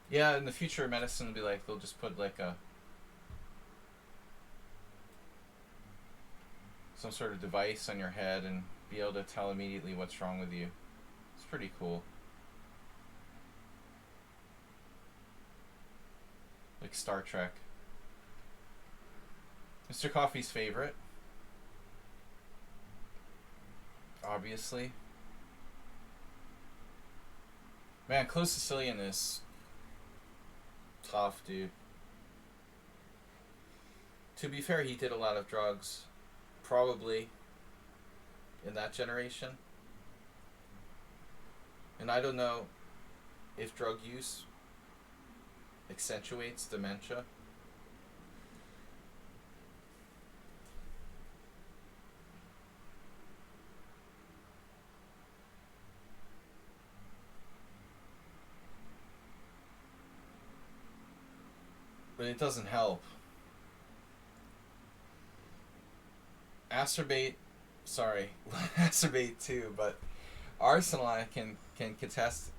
Yeah, in the future, medicine will be like, they'll just put like some sort of device on your head and be able to tell immediately what's wrong with you. It's pretty cool. Like Star Trek. Mr. Coffee's favorite. Obviously. Man, Close Sicilian is tough, dude. To be fair, he did a lot of drugs. Probably. In that generation. And I don't know if drug use accentuates dementia. But it doesn't help. Acerbate too, but Arsenal can attest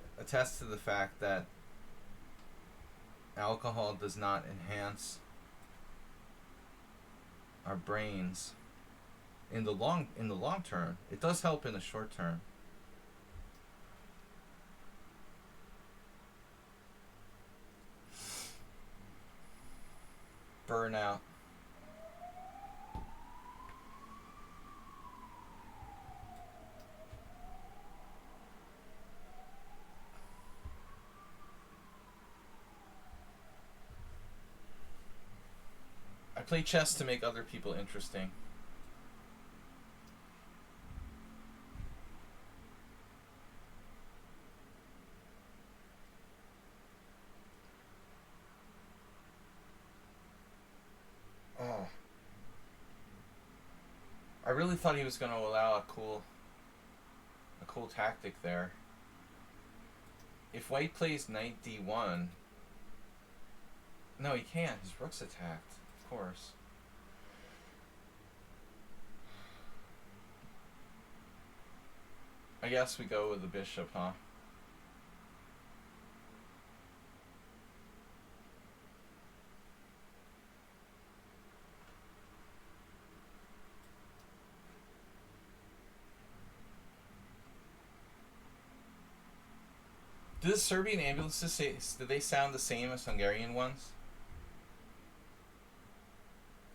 to the fact that alcohol does not enhance our brains in the long term. It does help in the short term. Burnout. I play chess to make other people interesting. Oh. I really thought he was going to allow a cool tactic there. If white plays knight d1... No, he can't. His rook's attacked. Of course. I guess we go with the bishop, huh? Do the Serbian ambulances do they sound the same as Hungarian ones?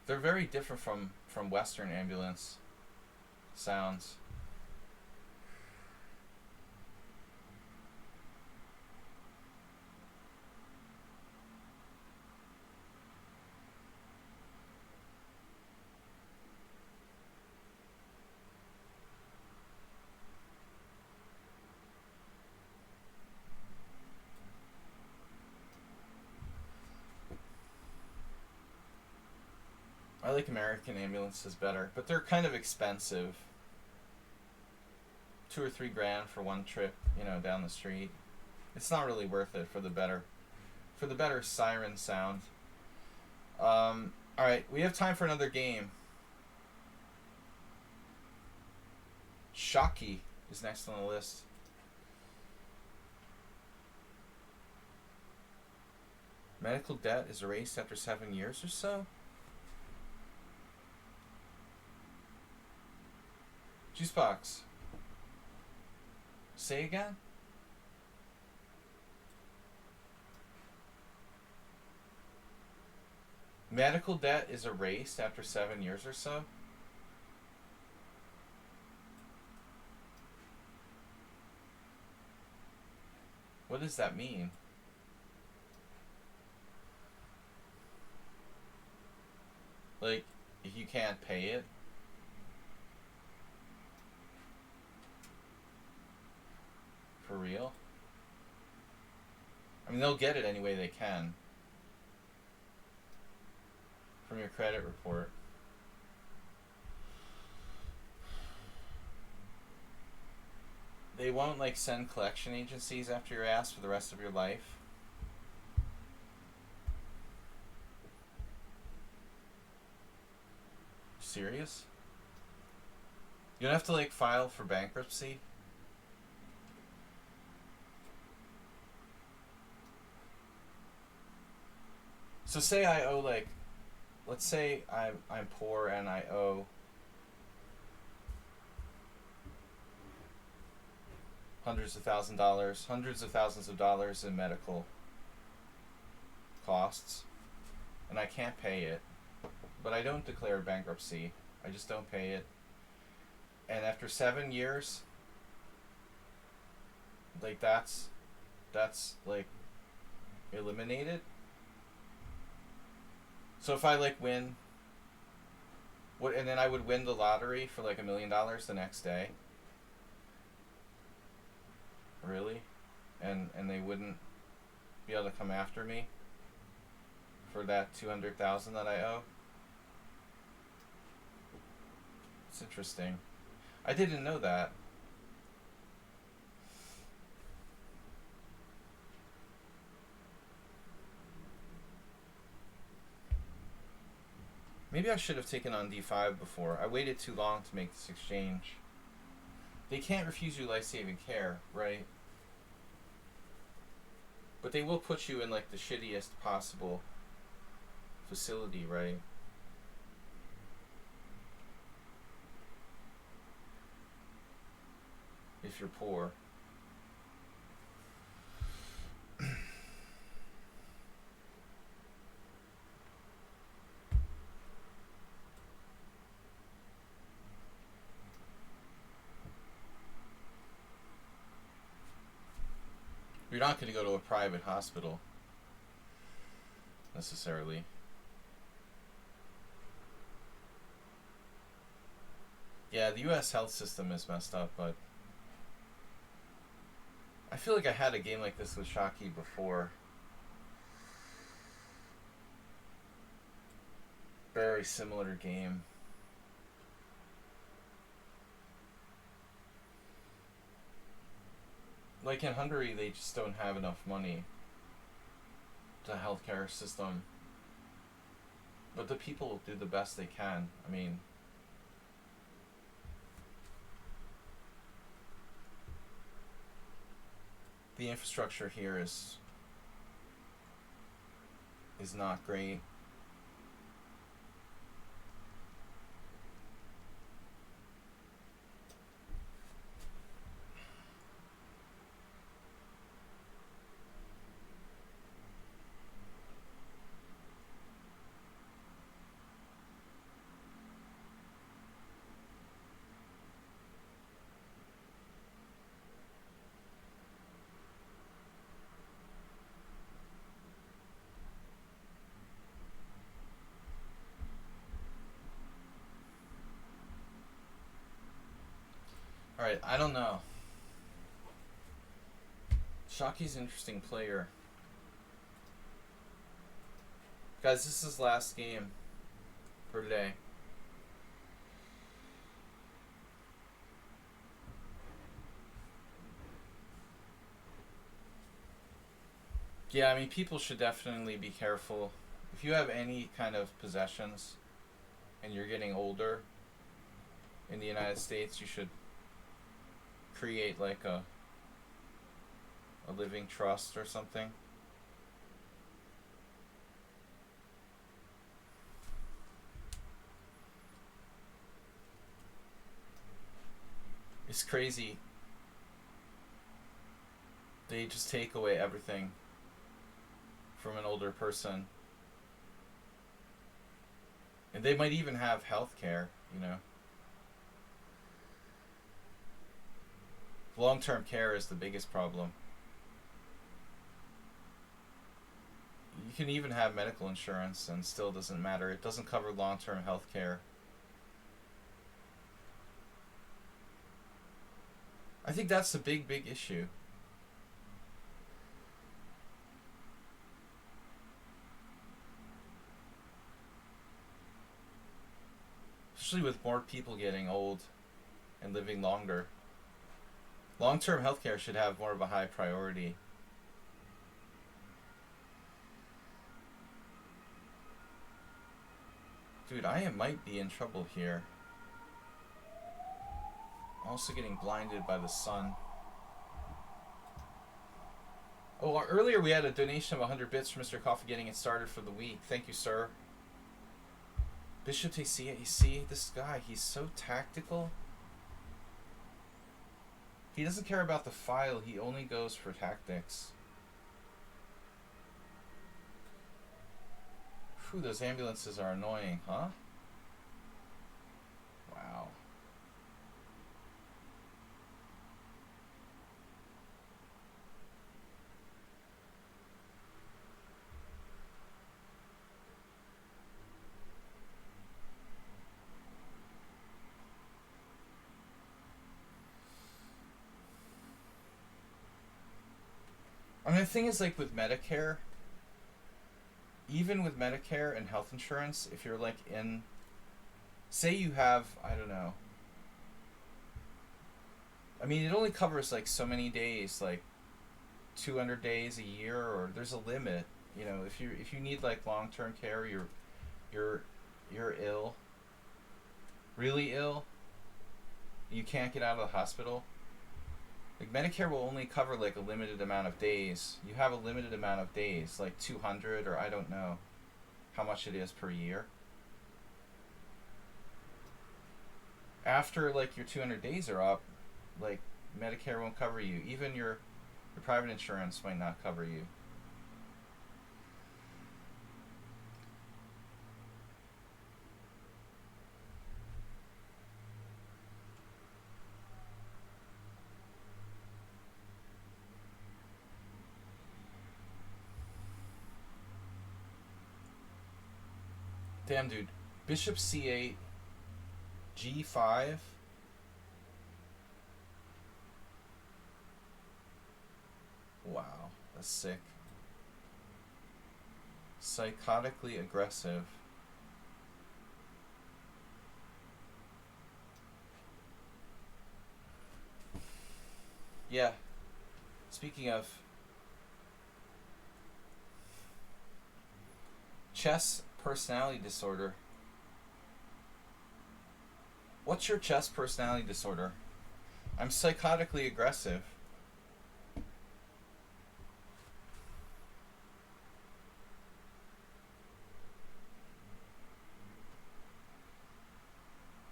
They're very different from Western ambulance sounds. like American ambulances better, but they're kind of expensive. 2 or 3 grand for one trip, you know, down the street. It's not really worth it for the better siren sound. All right, we have time for another game. Shocky is next on the list. Medical debt is erased after 7 years or so? Juicebox. Say again? Medical debt is erased after 7 years or so? What does that mean? Like, if you can't pay it? For real? I mean, they'll get it any way they can. From your credit report. They won't, like, send collection agencies after your ass for the rest of your life? Serious? You don't have to, like, file for bankruptcy? So say I owe, like, let's say I'm poor and I owe hundreds of thousands of dollars in medical costs, and I can't pay it, but I don't declare bankruptcy. I just don't pay it. And after 7 years, like, that's like eliminated. So if I, like, win, and then I would win the lottery for like $1 million the next day. Really? And they wouldn't be able to come after me for that $200,000 that I owe? It's interesting. I didn't know that. Maybe I should have taken on D5 before. I waited too long to make this exchange. They can't refuse you life-saving care, right? But they will put you in, like, the shittiest possible facility, right? If you're poor. You're not going to go to a private hospital, necessarily. Yeah, the U.S. health system is messed up, but I feel like I had a game like this with Shocky before. Very similar game. Like in Hungary, they just don't have enough money to healthcare system. But the people do the best they can. I mean, the infrastructure here is not great. Alright, I don't know. Shocky's an interesting player. Guys, this is his last game. per day. Yeah, I mean, people should definitely be careful. If you have any kind of possessions and you're getting older in the United States, you should create like a living trust or something. It's crazy. They just take away everything from an older person. And they might even have health care, you know. Long term care is the biggest problem. You can even have medical insurance and still doesn't matter. It doesn't cover long term health care. I think that's the big, big issue. Especially with more people getting old and living longer. Long-term healthcare should have more of a high priority. Dude, might be in trouble here. I'm also getting blinded by the sun. Oh, earlier we had a donation of 100 bits for Mr. Coffee getting it started for the week. Thank you, sir. Bishop takes c8. You see, this guy, he's so tactical. He doesn't care about the file. He only goes for tactics. Whew, those ambulances are annoying, huh? Wow. I mean, the thing is, like, with Medicare, even with Medicare and health insurance, if you're, like, in... Say you have, I don't know... I mean, it only covers, like, so many days, like, 200 days a year, or there's a limit. You know, if you need, like, long-term care, you're ill, really ill, you can't get out of the hospital. Like, Medicare will only cover, like, a limited amount of days. You have a limited amount of days, like 200, or I don't know how much it is per year. After, like, your 200 days are up, like, Medicare won't cover you. Even your private insurance might not cover you. Damn, dude. Bishop c8, g5. Wow, that's sick. Psychotically aggressive. Yeah. Speaking of chess personality disorder. What's your chess personality disorder? I'm psychotically aggressive.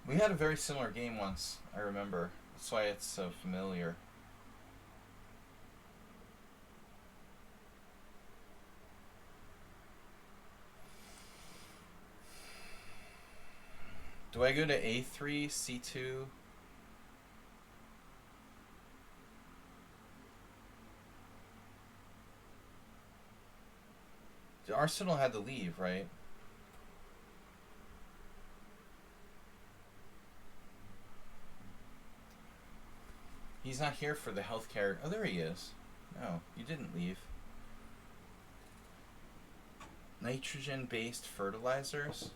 We had a very similar game once, I remember. That's why it's so familiar. Do I go to a3, c2? Arsenal had to leave, right? He's not here for the healthcare. Oh, there he is. No, you didn't leave. Nitrogen-based fertilizers?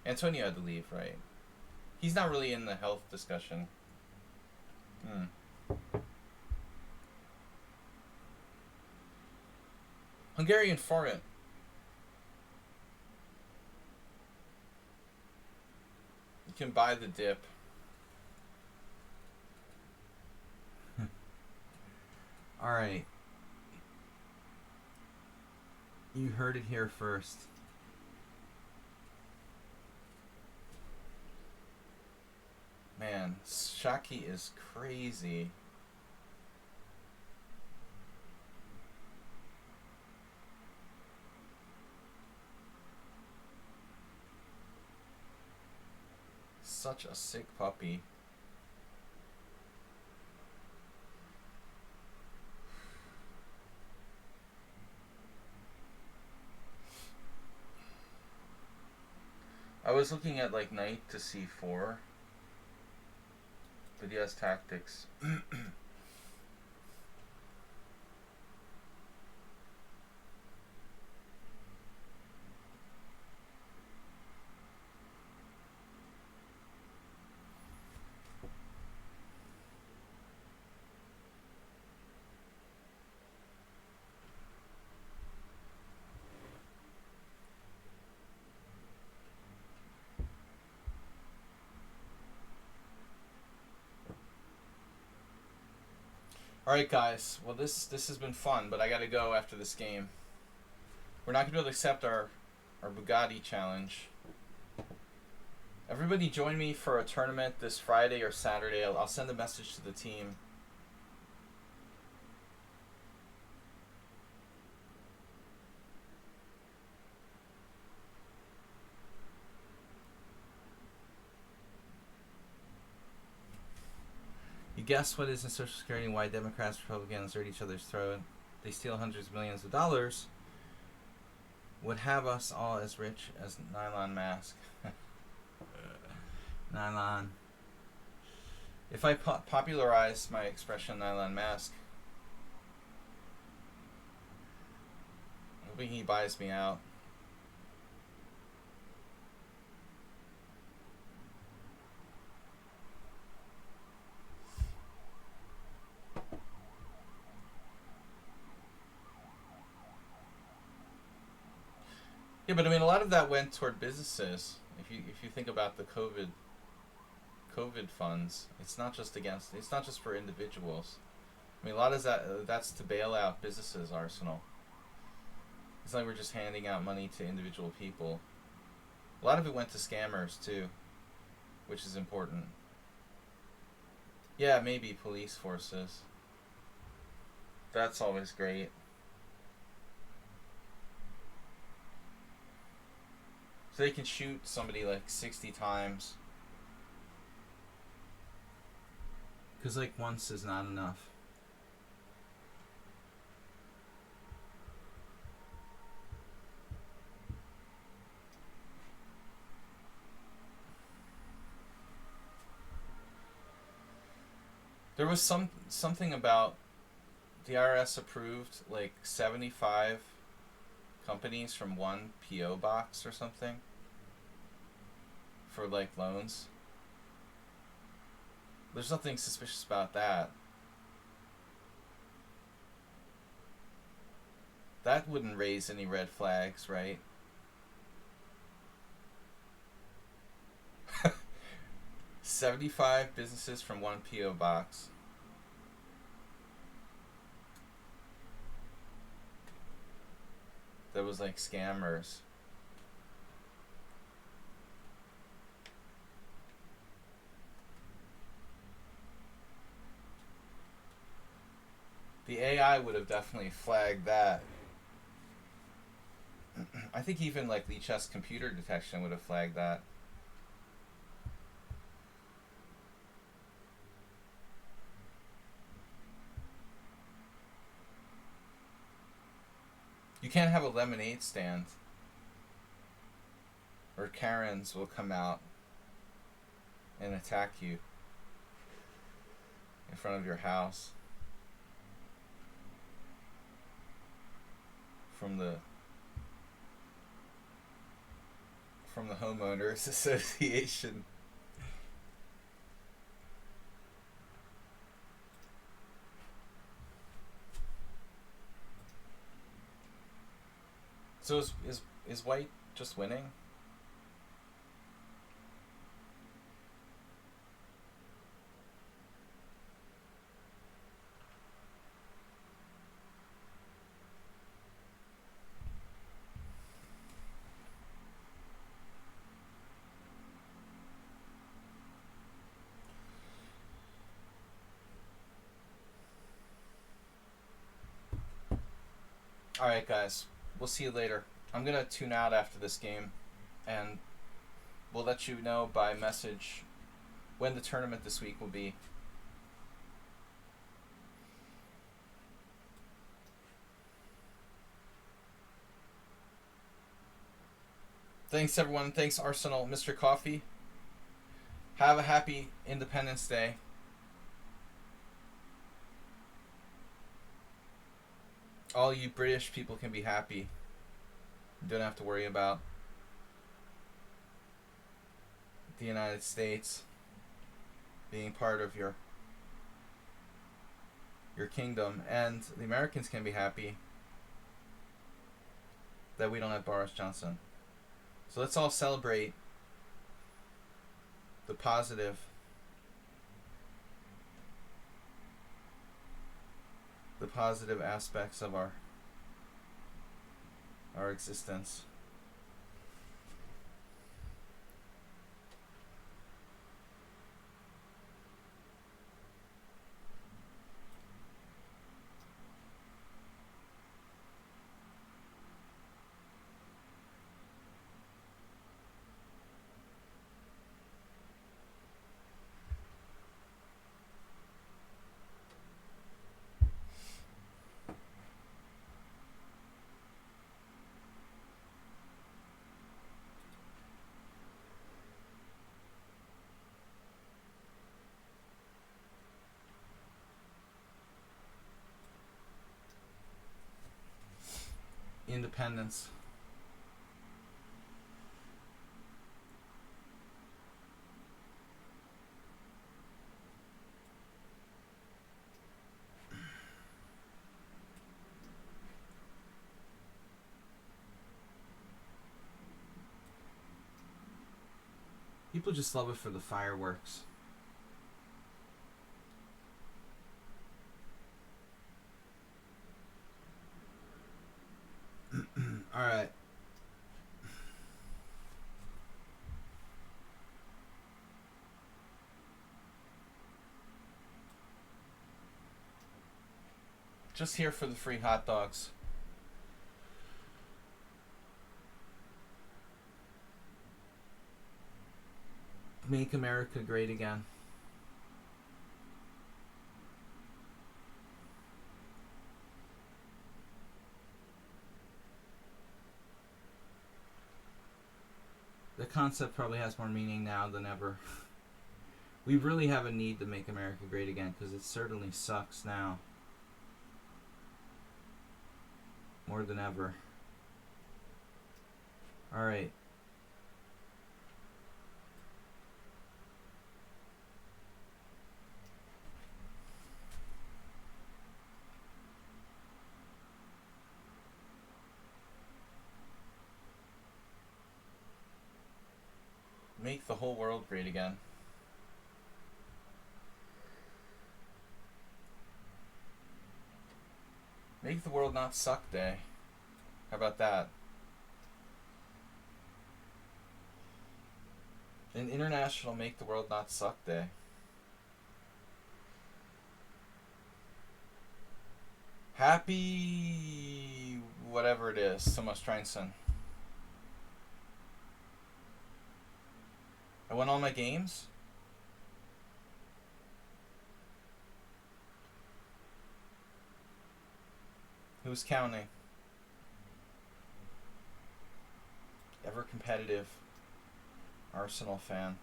Antonio had to leave, right? He's not really in the health discussion. Hungarian foreign. You can buy the dip. All right. You heard it here first. Man, Shaki is crazy. Such a sick puppy. I was looking at like knight to c4, but he has tactics. All right, guys. Well, this has been fun, but I gotta go after this game. We're not gonna be able to accept our Bugatti challenge. Everybody join me for a tournament this Friday or Saturday. I'll send a message to the team. You guess what is in Social Security and why Democrats, Republicans are at each other's throat. They steal hundreds of millions of dollars. Would have us all as rich as nylon mask. Nylon. If I popularize my expression nylon mask, I'm hoping he buys me out. Yeah, but I mean, a lot of that went toward businesses. If you think about the COVID funds, it's not just for individuals. I mean, a lot of that's to bail out businesses' arsenal. It's not like we're just handing out money to individual people. A lot of it went to scammers too, which is important. Yeah, maybe police forces. That's always great. So they can shoot somebody like 60 times. Because like once is not enough. There was something about the IRS approved like 75 companies from one PO box or something for like loans. There's nothing suspicious about that. That wouldn't raise any red flags, right? 75 businesses from one PO box. That was like scammers. The AI would have definitely flagged that. I think even like lichess computer detection would have flagged that. You can't have a lemonade stand, or Karens will come out and attack you in front of your house from from the homeowners association. So is white just winning? Alright, guys. We'll see you later. I'm going to tune out after this game, and we'll let you know by message when the tournament this week will be. Thanks, everyone. Thanks, Arsenal. Mr. Coffee. Have a happy Independence Day. All you British people can be happy. You don't have to worry about the United States being part of your kingdom. And the Americans can be happy that we don't have Boris Johnson. So let's all celebrate the positive aspects of our existence. Independence. People just love it for the fireworks. All right. Just here for the free hot dogs. Make America great again. The concept probably has more meaning now than ever. We really have a need to make America great again, because it certainly sucks now. More than ever. Alright. Make the whole world great again. Make the world not suck day. How about that? An international Make the World Not Suck Day. Happy whatever it is, Thomas Treinson. I won all my games? Who's counting? Ever competitive Arsenal fan.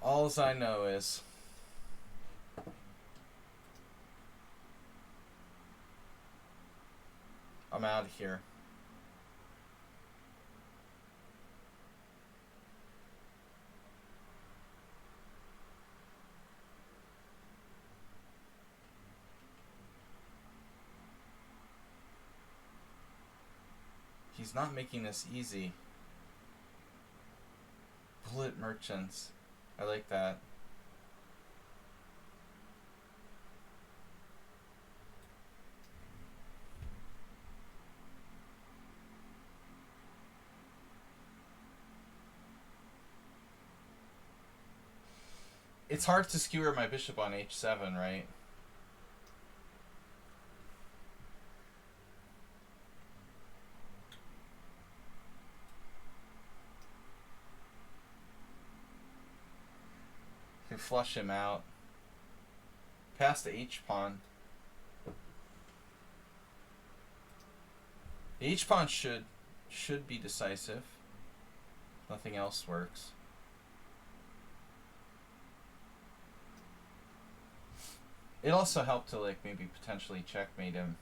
All I know is I'm out of here. He's not making this easy. Bullet merchants. I like that. It's hard to skewer my bishop on h7, right? Can flush him out. Pass the h-pawn. The h-pawn should be decisive. Nothing else works. It also helped to like maybe potentially checkmate him.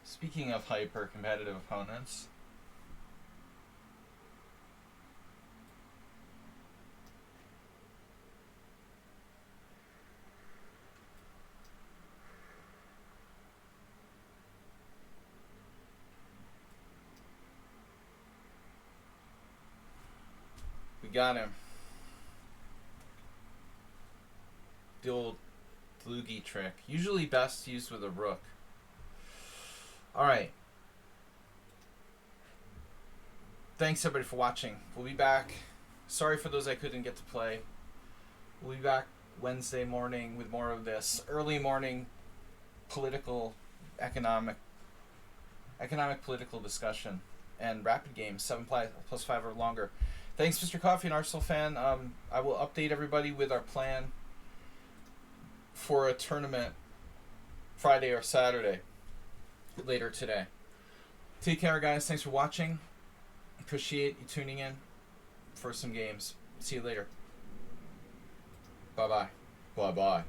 Speaking of hyper-competitive opponents, we got him. The old loogie trick. Usually best used with a rook. Alright. Thanks everybody for watching. We'll be back. Sorry for those I couldn't get to play. We'll be back Wednesday morning with more of this early morning political, economic political discussion and rapid games, 7+5 or longer. Thanks, Mr. Coffee, an Arsenal fan. I will update everybody with our plan for a tournament Friday or Saturday later today. Take care, guys. Thanks for watching. Appreciate you tuning in for some games. See you later. Bye-bye. Bye-bye.